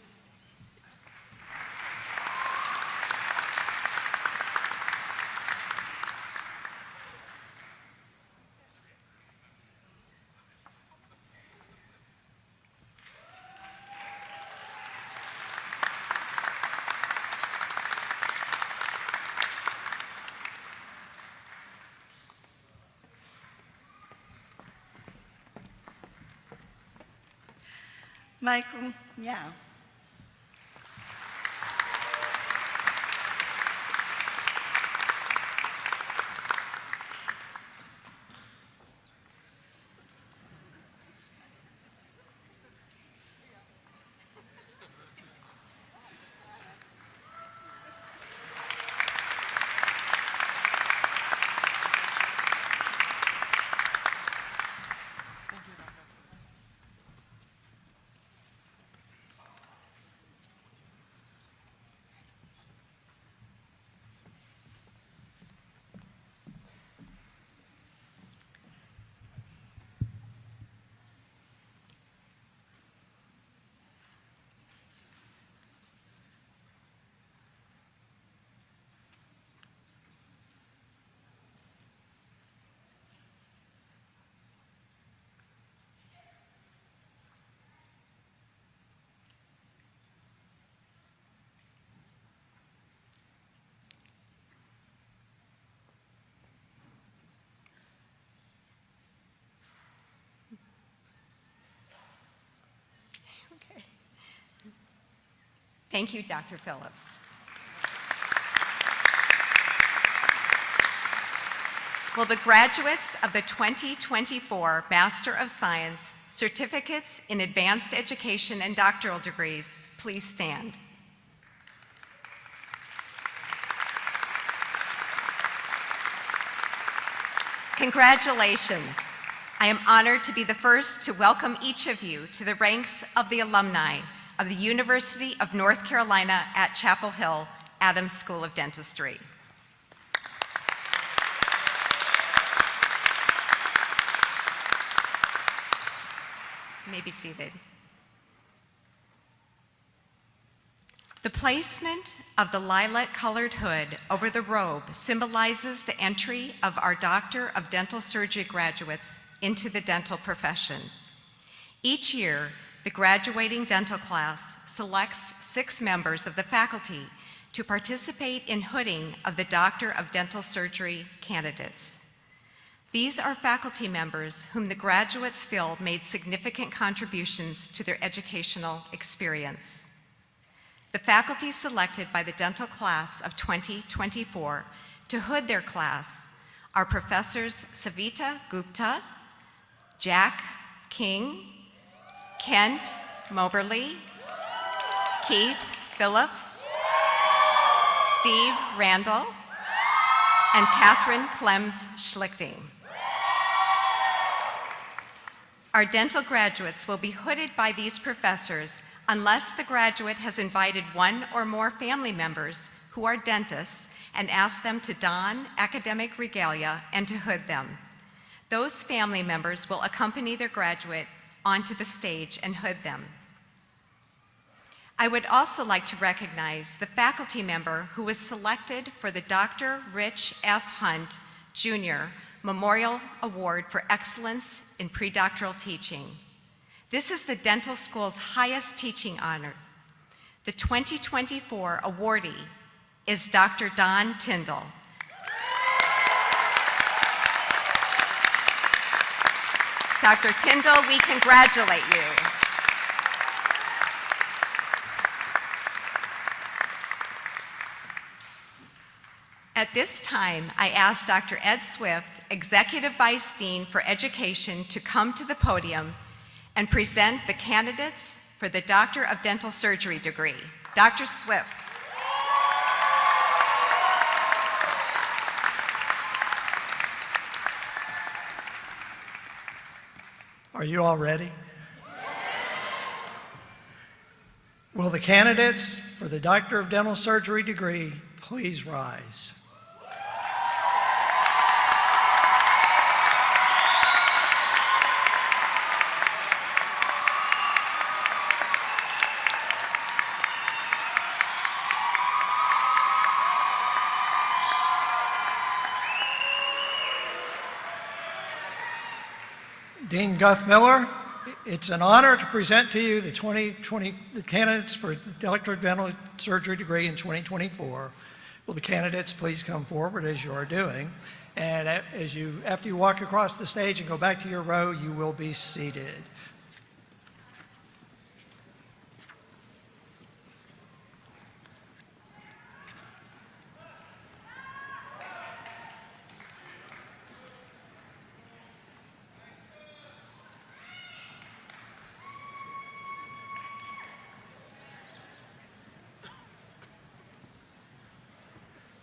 Michael Yao. Thank you, Dr. Phillips. Will the graduates of the 2024 Master of Science, certificates in advanced education and doctoral degrees, please stand. Congratulations. I am honored to be the first to welcome each of you to the ranks of the alumni of the University of North Carolina at Chapel Hill, Adams School of Dentistry. You may be seated. The placement of the lilac-colored hood over the robe symbolizes the entry of our Doctor of Dental Surgery graduates into the dental profession. Each year, the graduating dental class selects 6 members of the faculty to participate in hooding of the Doctor of Dental Surgery candidates. These are faculty members whom the graduates feel made significant contributions to their educational experience. The faculty selected by the dental class of 2024 to hood their class are Professors Savita Gupta, Jack King, Kent Moberly, Keith Phillips, Steve Randall, and Catherine Clems Schlichting. Our dental graduates will be hooded by these professors unless the graduate has invited one or more family members who are dentists and asked them to don academic regalia and to hood them. Those family members will accompany their graduate onto the stage and hood them. I would also like to recognize the faculty member who was selected for the Dr. Rich F. Hunt, Jr. Memorial Award for Excellence in Predoctoral Teaching. This is the dental school's highest teaching honor. The 2024 awardee is Dr. Don Tyndall. Dr. Tyndall, we congratulate you. At this time, I ask Dr. Ed Swift, Executive Vice Dean for Education, to come to the podium and present the candidates for the Doctor of Dental Surgery degree. Dr. Swift. Are you all ready? Will the candidates for the Doctor of Dental Surgery degree please rise? Dean Guth Miller, it's an honor to present to you the candidates for the Doctor of Dental Surgery degree in 2024. Will the candidates please come forward as you are doing? And after you walk across the stage and go back to your row, you will be seated.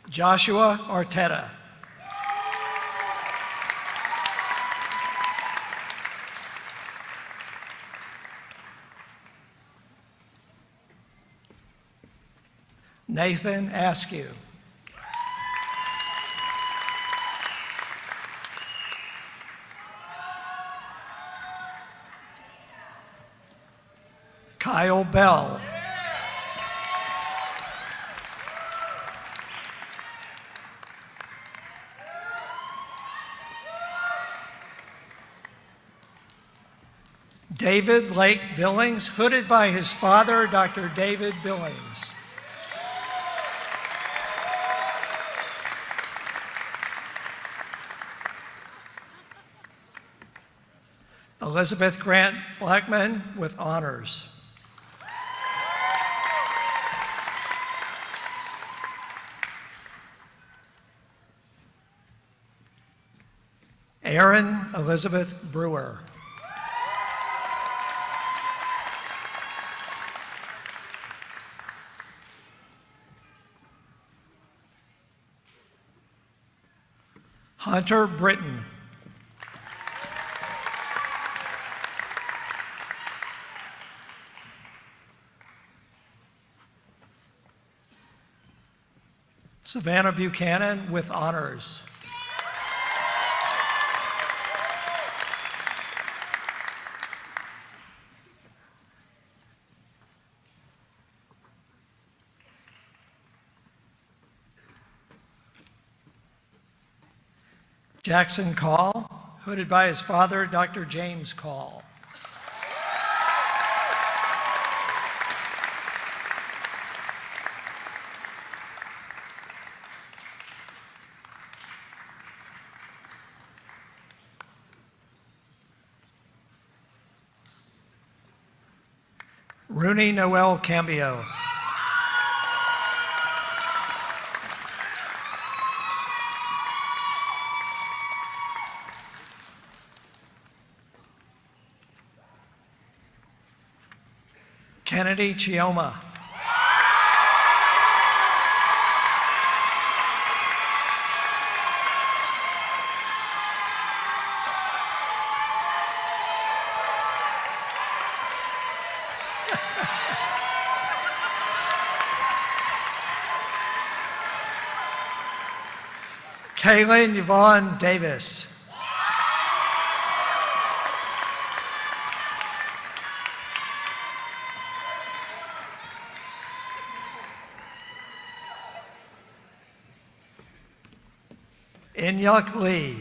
Joshua Arteta. Nathan Askew. Kyle Bell. David Lake Billings, hooded by his father, Dr. David Billings. Elizabeth Grant Blackman with honors. Erin Elizabeth Brewer. Hunter Britton. Savannah Buchanan with honors. Jackson Call, hooded by his father, Dr. James Call. Rooney Noel Cambio. Kennedy Chioma. Kaylin Yvonne Davis. Inyuk Lee.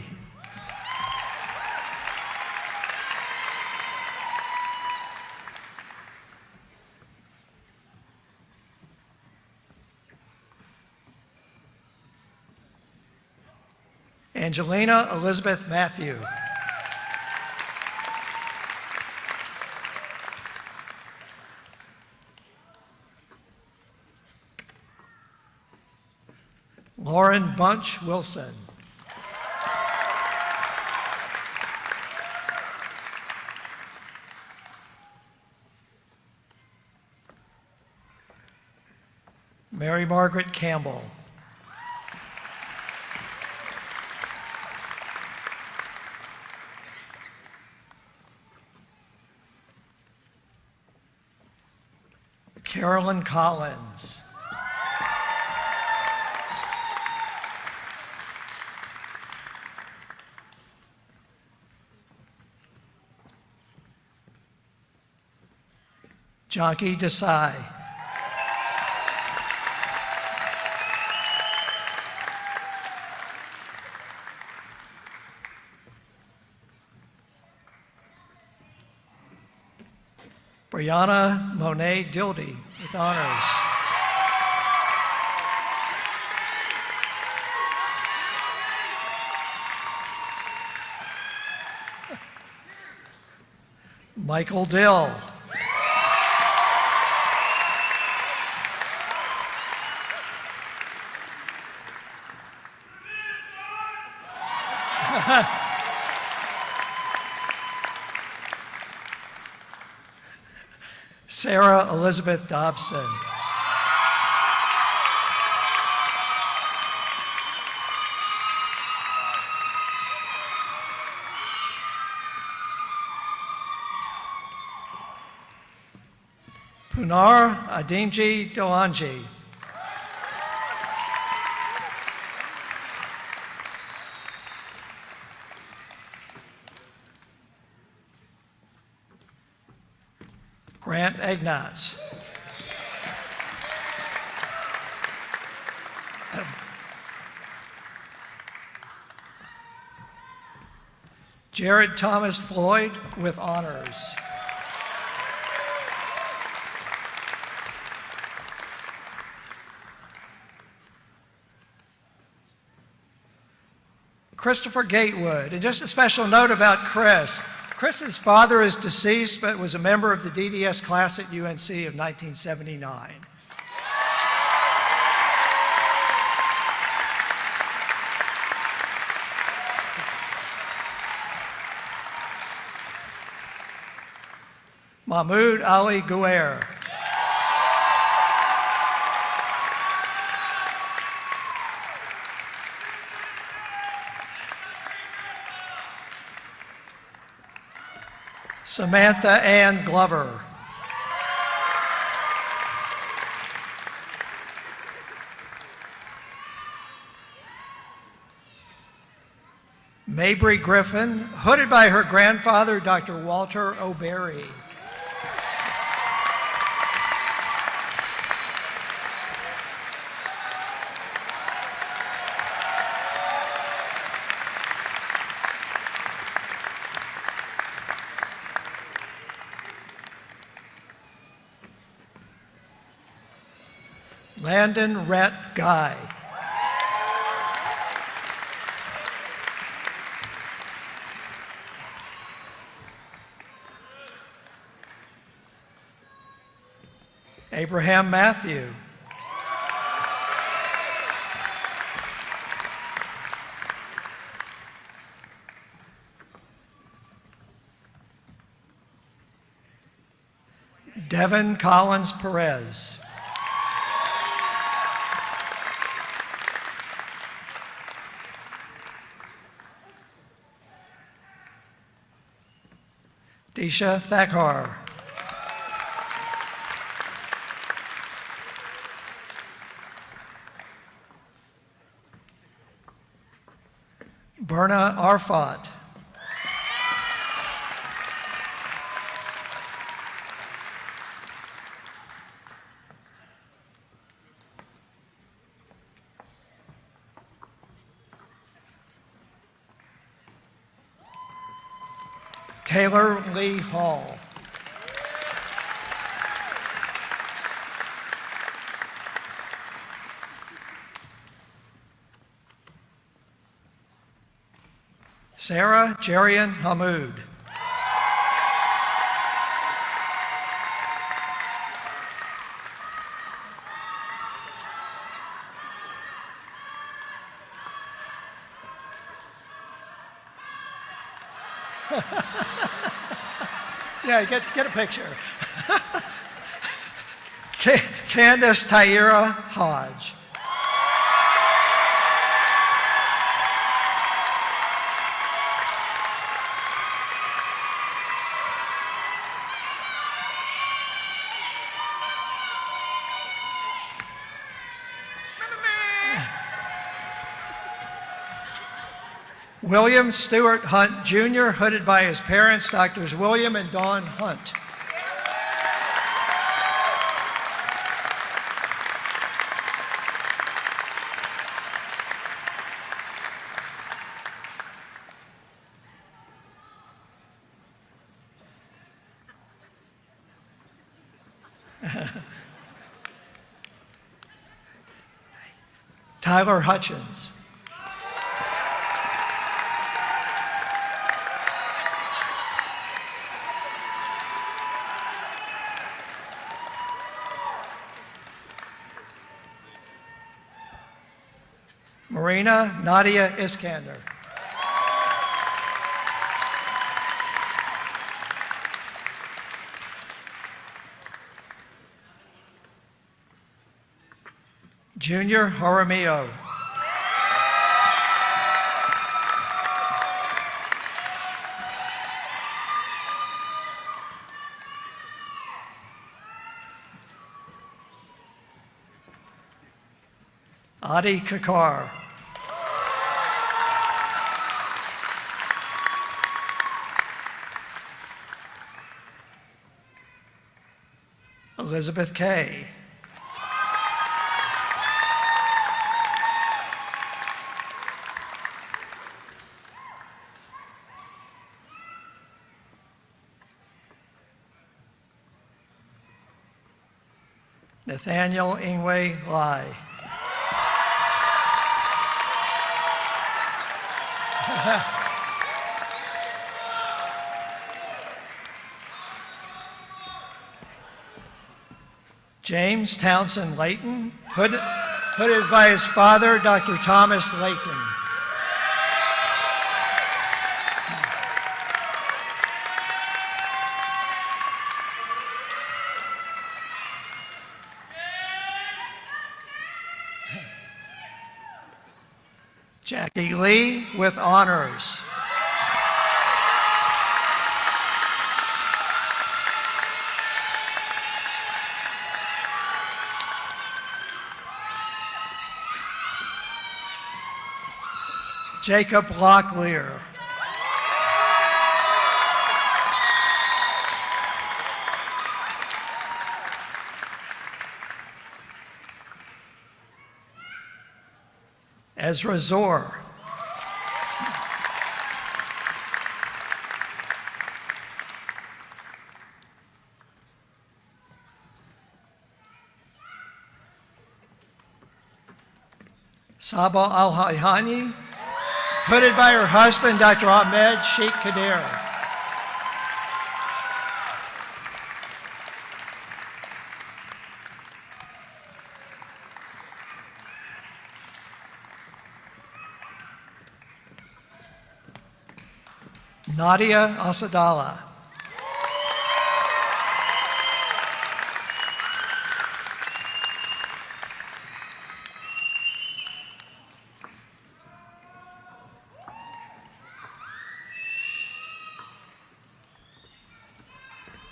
Angelina Elizabeth Matthew. Lauren Bunch Wilson. Mary Margaret Campbell. Carolyn Collins. Jonky Desai. Brianna Monet Dildy with honors. Michael Dill. Sarah Elizabeth Dobson. Punar Adimji Doanji. Grant Ignatz. Jared Thomas Floyd with honors. Christopher Gatewood. And just a special note about Chris. Chris's father is deceased, but was a member of the DDS class at UNC of 1979. Mahmoud Ali Guer. Samantha Ann Glover. Mabry Griffin, hooded by her grandfather, Dr. Walter O'Berry. Landon Rhett Guy. Abraham Matthew. Devin Collins Perez. Disha Thakkar. Berna Arfat. Taylor Lee Hall. Sarah Jerian Hamoud. Yeah, get a picture. Candace Tyra Hodge. William Stewart Hunt Jr., hooded by his parents, Drs. William and Dawn Hunt. Tyler Hutchins. Marina Nadia Iskander. Junior Jaramillo. Adi Kakar. Elizabeth Kay. Nathaniel Ingwe Lai. James Townsend Layton, hooded by his father, Dr. Thomas Layton. Jackie Lee with honors. Jacob Locklear. Ezra Zor. Saba Al-Hayhani, hooded by her husband, Dr. Ahmed Sheikh Kadir. Nadia Asadallah.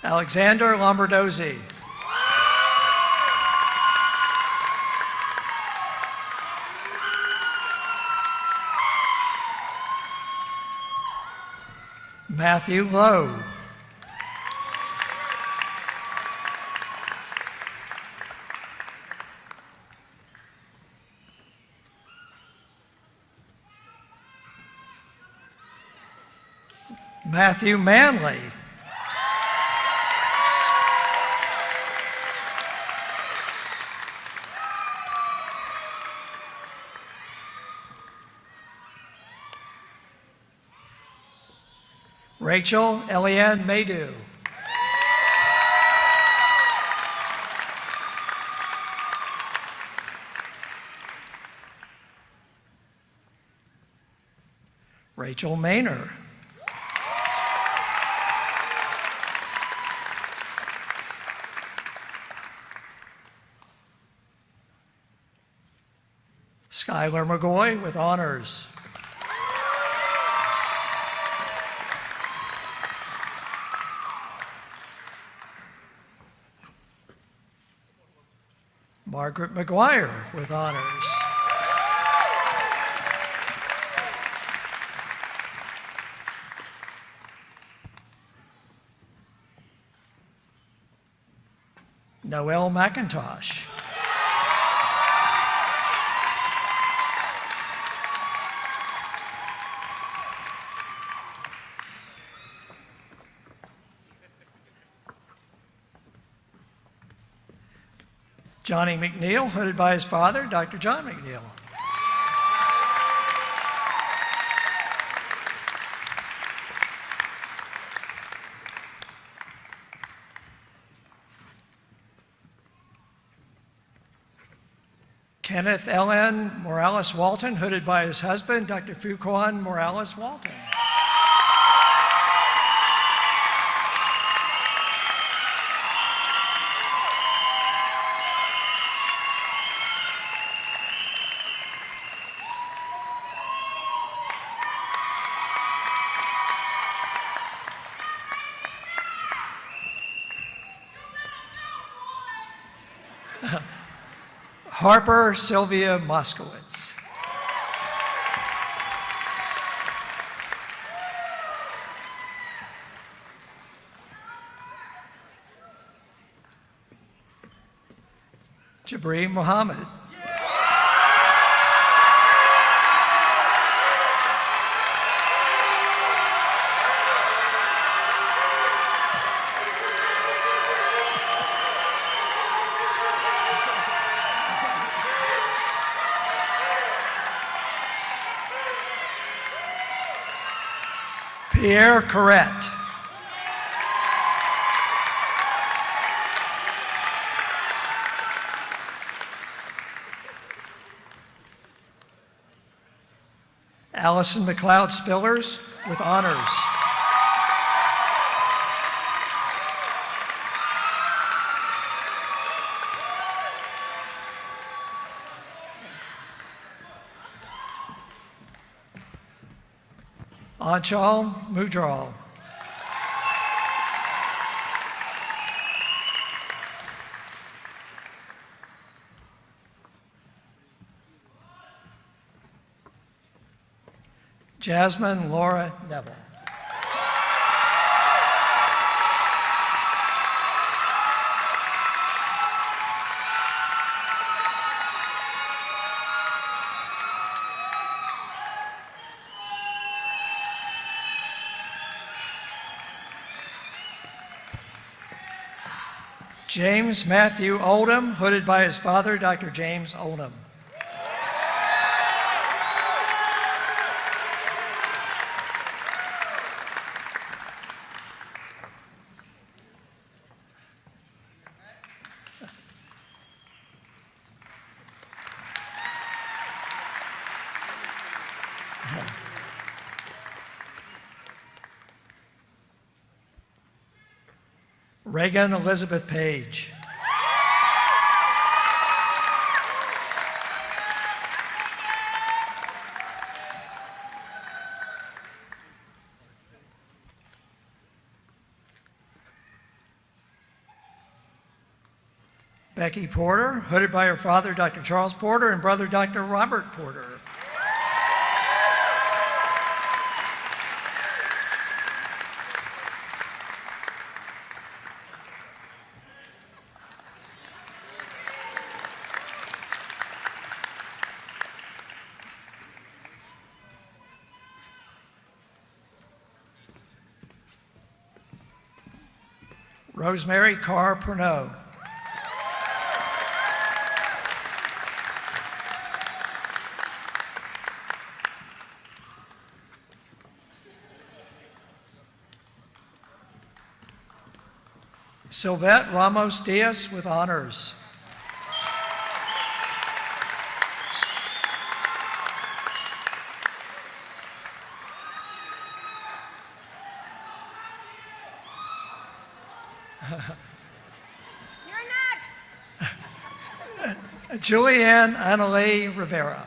Alexander Lombardozzi. Matthew Lowe. Matthew Manley. Rachel Eliane Maydew. Rachel Maynor. Skylar McGoy with honors. Margaret McGuire with honors. Noelle McIntosh. Johnny McNeil, hooded by his father, Dr. John McNeil. Kenneth L.N. Morales Walton, hooded by his husband, Dr. Fuquan Morales Walton. Harper Sylvia Moskowitz. Jabri Muhammad. Pierre Corrette. Allison McLeod Spillers with honors. Anchal Mudral. Jasmine Laura Neville. James Matthew Oldham, hooded by his father, Dr. James Oldham. Reagan Elizabeth Page. Becky Porter, hooded by her father, Dr. Charles Porter, and brother, Dr. Robert Porter. Rosemary Carr Pernod. Sylvette Ramos Diaz with honors. You're next. Julianne Annalee Rivera.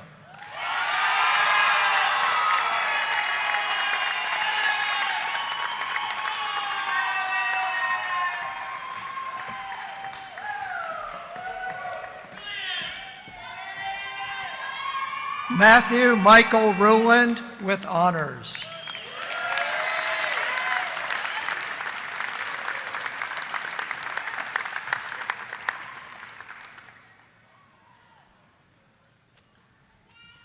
Matthew Michael Ruland with honors.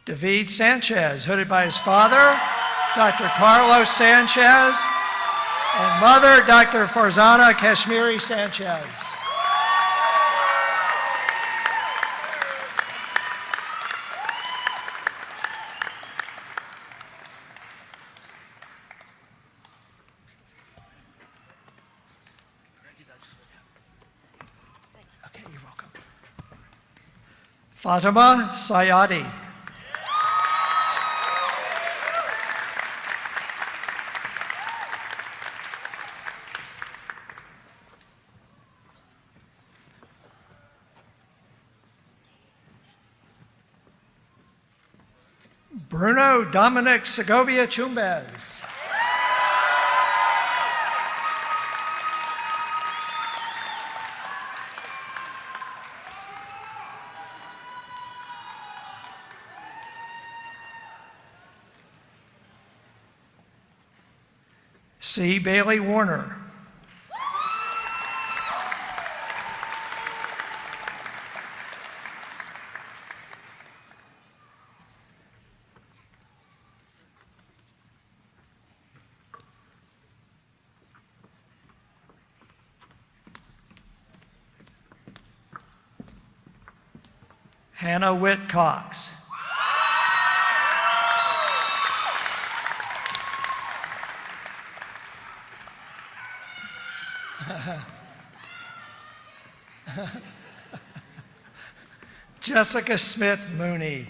David Sanchez, hooded by his father, Dr. Carlos Sanchez, and mother, Dr. Farzana Kashmiri Sanchez. Okay, you're welcome. Fatima Sayadi. Bruno Dominic Segovia Chumbez. C. Bailey Warner. Hannah Witt Cox. Jessica Smith Mooney.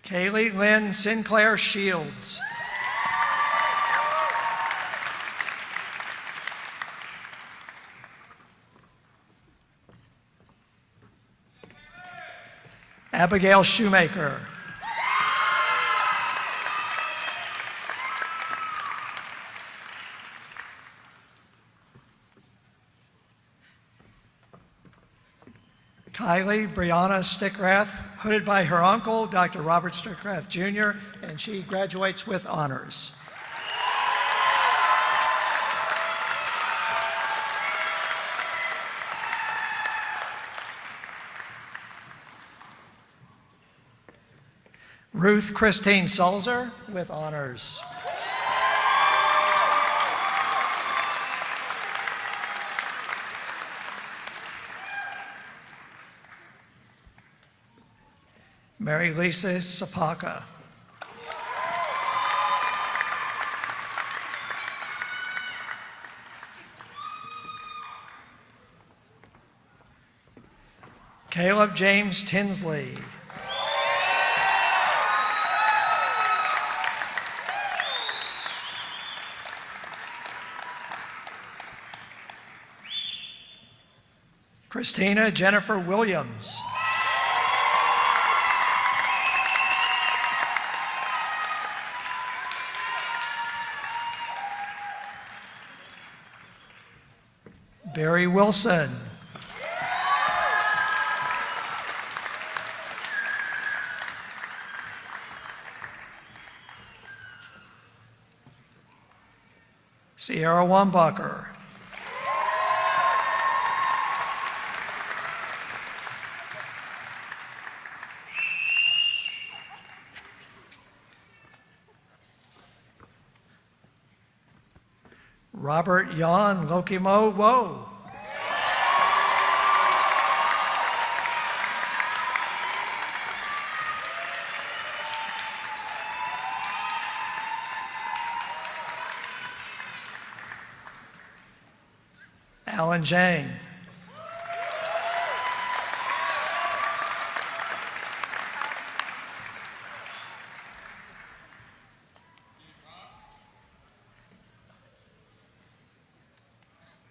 Kaylee Lynn Sinclair Shields. Abigail Shoemaker. Kylie Brianna Stickrath, hooded by her uncle, Dr. Robert Stickrath Jr., and she graduates with honors. Ruth Christine Sulzer with honors. Mary Lisa Sapaka. Caleb James Tinsley. Christina Jennifer Williams. Barry Wilson. Sierra Wambacher. Robert Jan Lokimo Wo. Alan Zhang.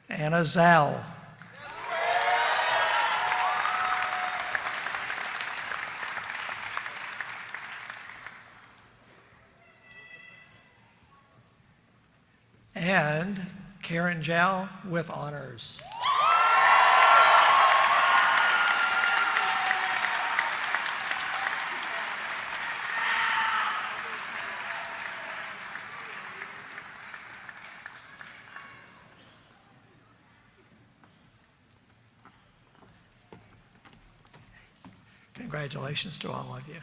Anna Zal. And Karen Zhao with honors. Congratulations to all of you.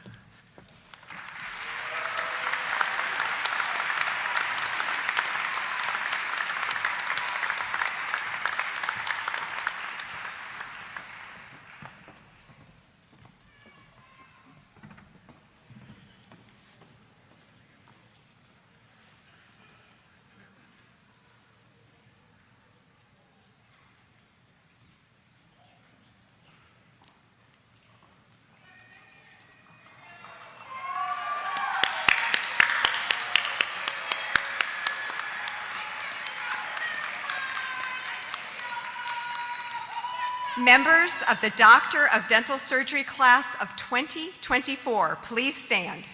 Members of the Doctor of Dental Surgery class of 2024, please stand.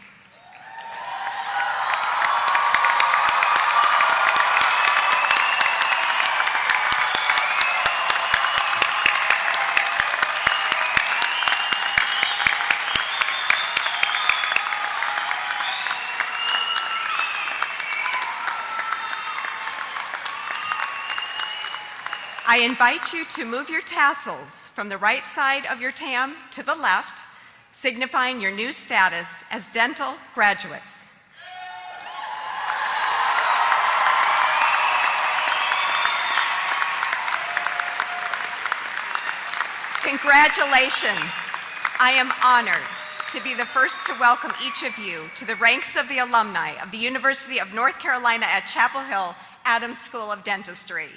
I invite you to move your tassels from the right side of your tam to the left, signifying your new status as dental graduates. Congratulations. I am honored to be the first to welcome each of you to the ranks of the alumni of the University of North Carolina at Chapel Hill Adams School of Dentistry.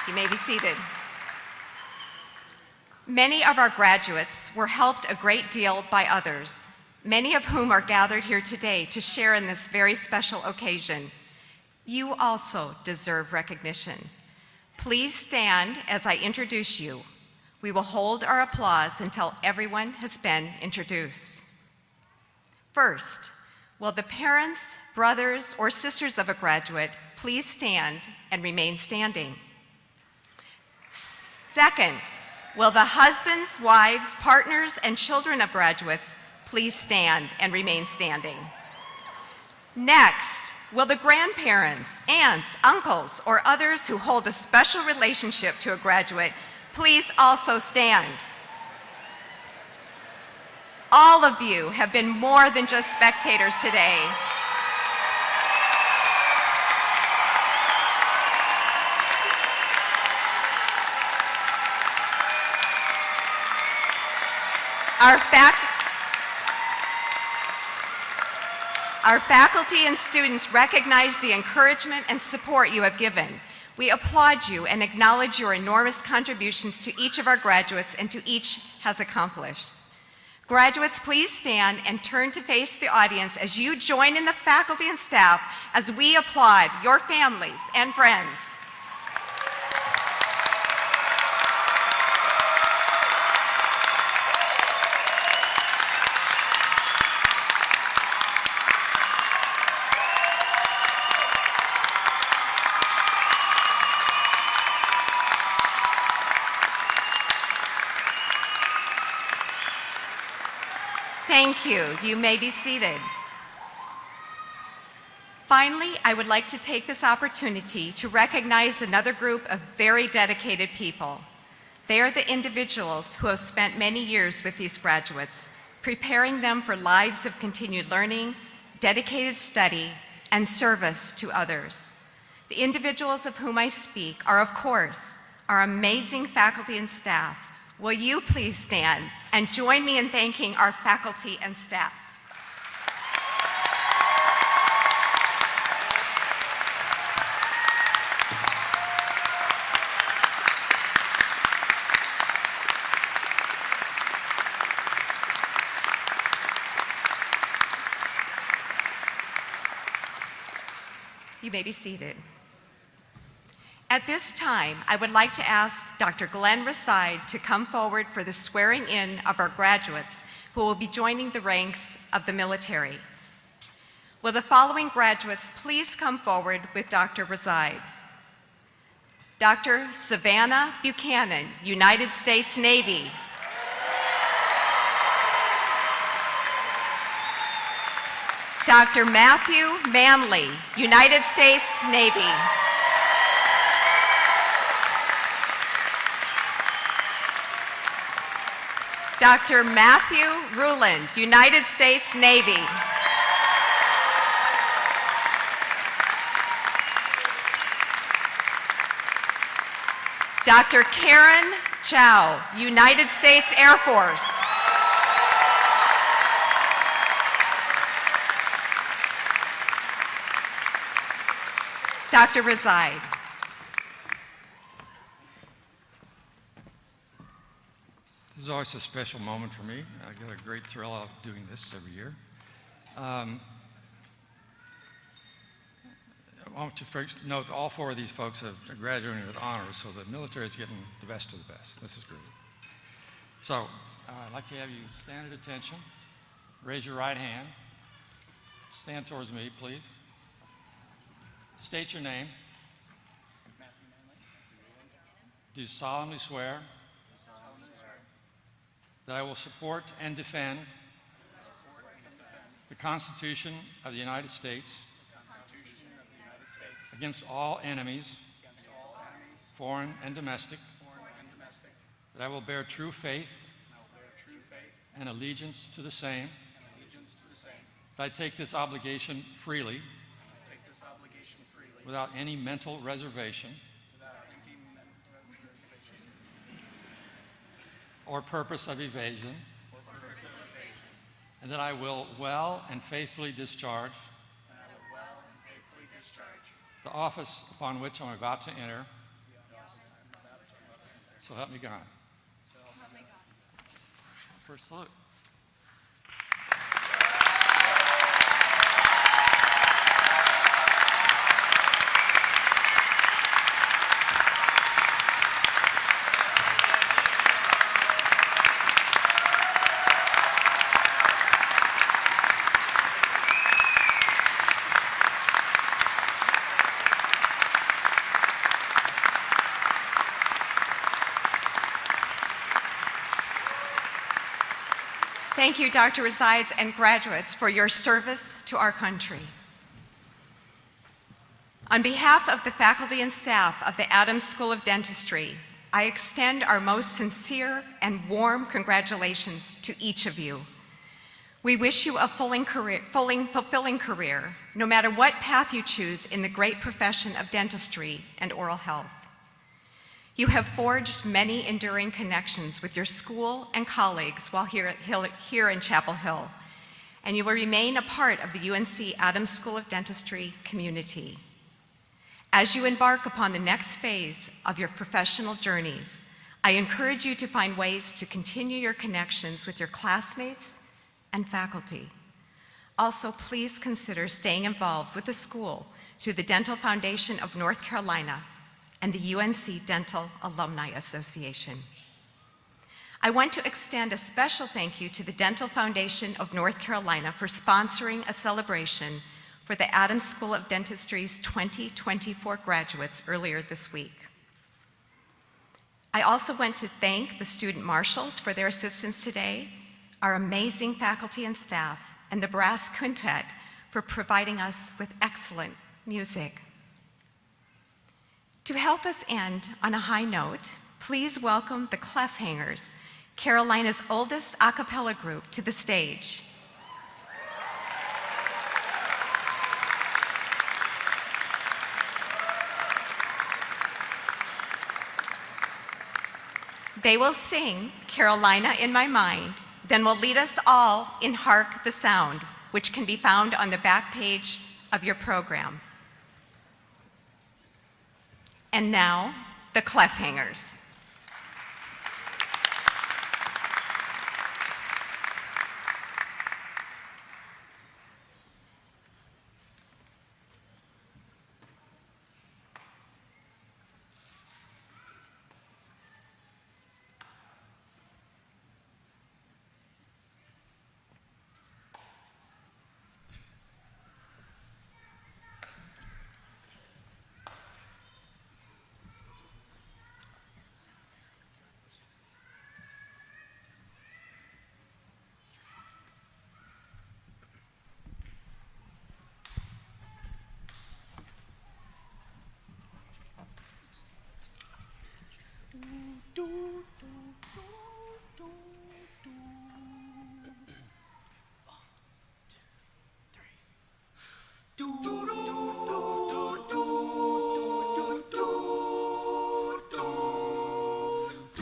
You may be seated. Many of our graduates were helped a great deal by others, many of whom are gathered here today to share in this very special occasion. You also deserve recognition. Please stand as I introduce you. We will hold our applause until everyone has been introduced. First, Will the parents, brothers, or sisters of a graduate please stand and remain standing? Second, will the husbands, wives, partners, and children of graduates please stand and remain standing? Next, will the grandparents, aunts, uncles, or others who hold a special relationship to a graduate please also stand? All of you have been more than just spectators today. Our faculty and students recognize the encouragement and support you have given. We applaud you and acknowledge your enormous contributions to each of our graduates and to each has accomplished. Graduates, please stand and turn to face the audience as you join in the faculty and staff as we applaud your families and friends. Thank you. You may be seated. Finally, I would like to take this opportunity to recognize another group of very dedicated people. They are the individuals who have spent many years with these graduates, preparing them for lives of continued learning, dedicated study, and service to others. The individuals of whom I speak are, of course, our amazing faculty and staff. Will you please stand and join me in thanking our faculty and staff? You may be seated. At this time, I would like to ask Dr. Glenn Reside to come forward for the swearing in of our graduates who will be joining the ranks of the military. Will the following graduates please come forward with Dr. Reside? Dr. Savannah Buchanan, United States Navy. Dr. Matthew Manley, United States Navy. Dr. Matthew Ruland, United States Navy. Dr. Karen Chow, United States Air Force. Dr. Reside. This is always a special moment for me. I get a great thrill out of doing this every year. I want you folks to note that all four of these folks are graduating with honors, so the military is getting the best of the best. This is great. So I'd like to have you stand at attention, raise your right hand, stand towards me, please. State your name. Do solemnly swear that I will support and defend the Constitution of the United States against all enemies, foreign and domestic, that I will bear true faith and allegiance to the same, that I take this obligation freely without any mental reservation or purpose of evasion, and that I will well and faithfully discharge the office upon which I'm about to enter. So help me God. First salute. Thank you, Dr. Resides and graduates, for your service to our country. On behalf of the faculty and staff of the Adams School of Dentistry, I extend our most sincere and warm congratulations to each of you. We wish you a fulfilling career, no matter what path you choose in the great profession of dentistry and oral health. You have forged many enduring connections with your school and colleagues while here in Chapel Hill, and you will remain a part of the UNC Adams School of Dentistry community. As you embark upon the next phase of your professional journeys, I encourage you to find ways to continue your connections with your classmates and faculty. Also, please consider staying involved with the school through the Dental Foundation of North Carolina and the UNC Dental Alumni Association. I want to extend a special thank you to the Dental Foundation of North Carolina for sponsoring a celebration for the Adams School of Dentistry's 2024 graduates earlier this week. I also want to thank the student marshals for their assistance today, our amazing faculty and staff, and the brass quintet for providing us with excellent music. To help us end on a high note, please welcome the Clefhangers, Carolina's oldest a cappella group, to the stage. They will sing Carolina in My Mind, then will lead us all in Hark the Sound, which can be found on the back page of your program. And now, the Clefhangers.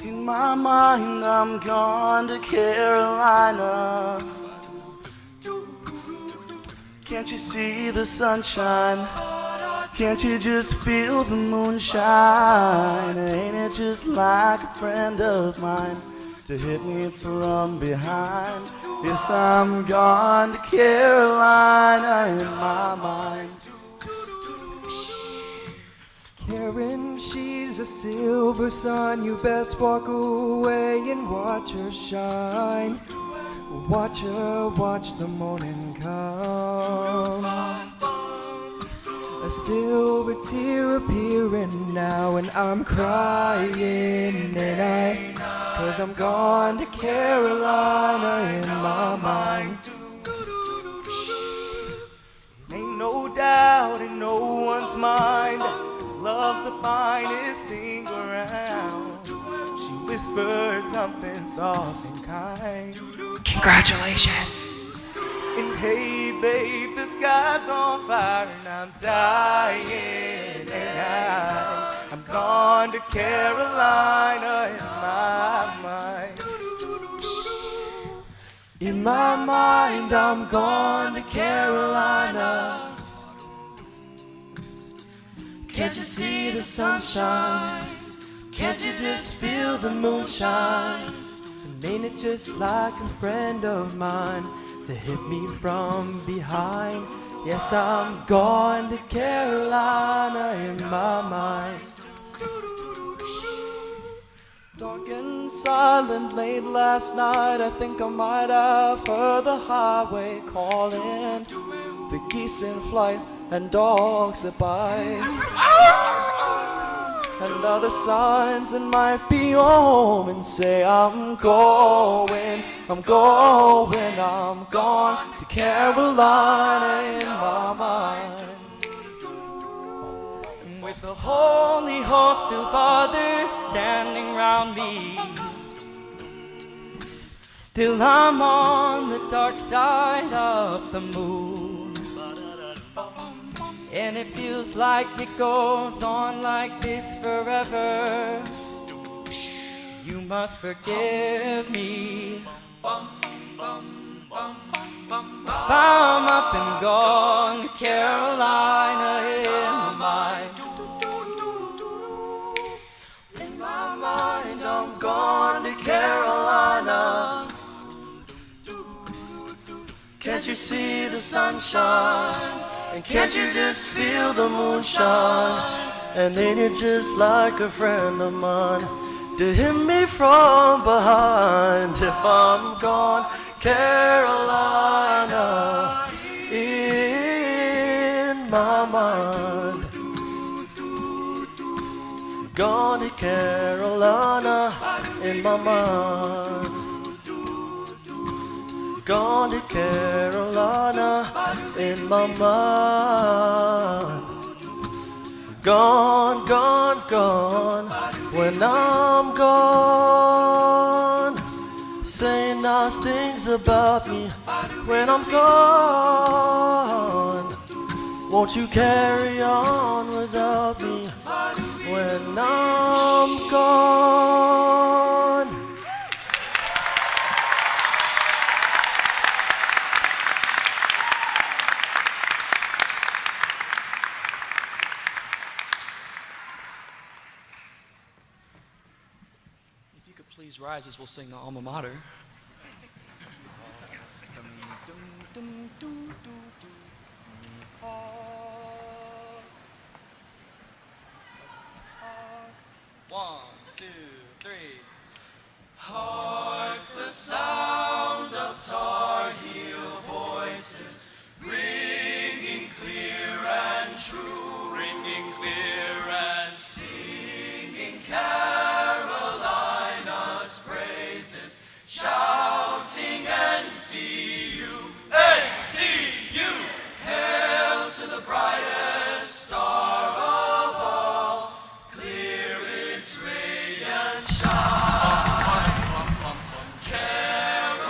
In my mind, I'm gone to Carolina. Can't you see the sunshine? Can't you just feel the moonshine? Ain't it just like a friend of mine to hit me from behind? Yes, I'm gone to Carolina in my mind. Karen, she's a silver sun. You best walk away and watch her shine. Watch her, watch the morning come. A silver tear appearing now, and I'm crying tonight, 'cause I'm gone to Carolina in my mind. Ain't no doubt in no one's mind, love's the finest thing around. She whispered something soft and kind. Congratulations. And hey babe, the sky's on fire and I'm dying tonight. I'm gone to Carolina in my mind. In my mind, I'm gone to Carolina. Can't you see the sunshine? Can't you just feel the moonshine? And ain't it just like a friend of mine to hit me from behind? Yes, I'm gone to Carolina in my mind. Dark and silent late last night, I think I might have heard the highway calling. The geese in flight and dogs that bite. And other signs that might be home and say I'm going I'm gone to Carolina in my mind. And with a holy host of others standing round me, still I'm on the dark side of the moon. And it feels like it goes on like this forever. You must forgive me if I'm up and gone to Carolina in my mind. In my mind, I'm gone to Carolina. Can't you see the sunshine? And can't you just feel the moonshine? And ain't it just like a friend of mine to hit me from behind? If I'm gone, Carolina, in my mind. Gone to Carolina, in my mind. Gone to Carolina, in my mind. Gone, gone, gone, when I'm gone. Say nice things about me when I'm gone. Won't you carry on without me when I'm gone? Please rise as we'll sing the alma mater. One, two, three. Hark the sound of Tar Heel voices, ringing clear and true, ringing clear and singing Carolina's praises, shouting NCU, NCU, hail to the brightest star of all, clear its radiant shine.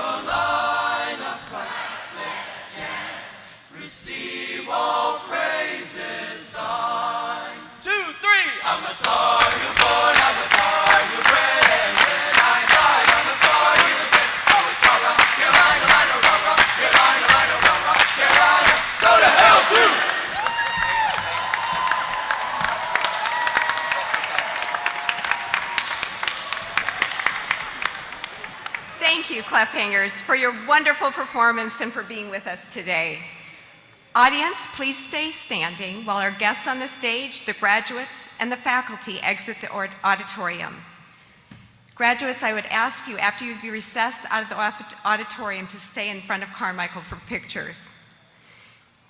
Carolina, priceless gem, receive all praises thine. 2, 3, I'm a Tar Heel born, I'm a Tar Heel bred. When I die, I'm a Tar Heel again. So it's rah-rah, Carolina, rah-rah, Carolina, rah-rah, Carolina, go to hell, dude! Thank you, Clefhangers, for your wonderful performance and for being with us today. Audience, please stay standing while our guests on the stage, the graduates, and the faculty exit the auditorium. Graduates, I would ask you, after you'd be recessed out of the auditorium, to stay in front of Carmichael for pictures.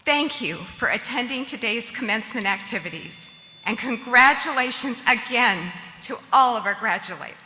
Thank you for attending today's commencement activities, and congratulations again to all of our graduates.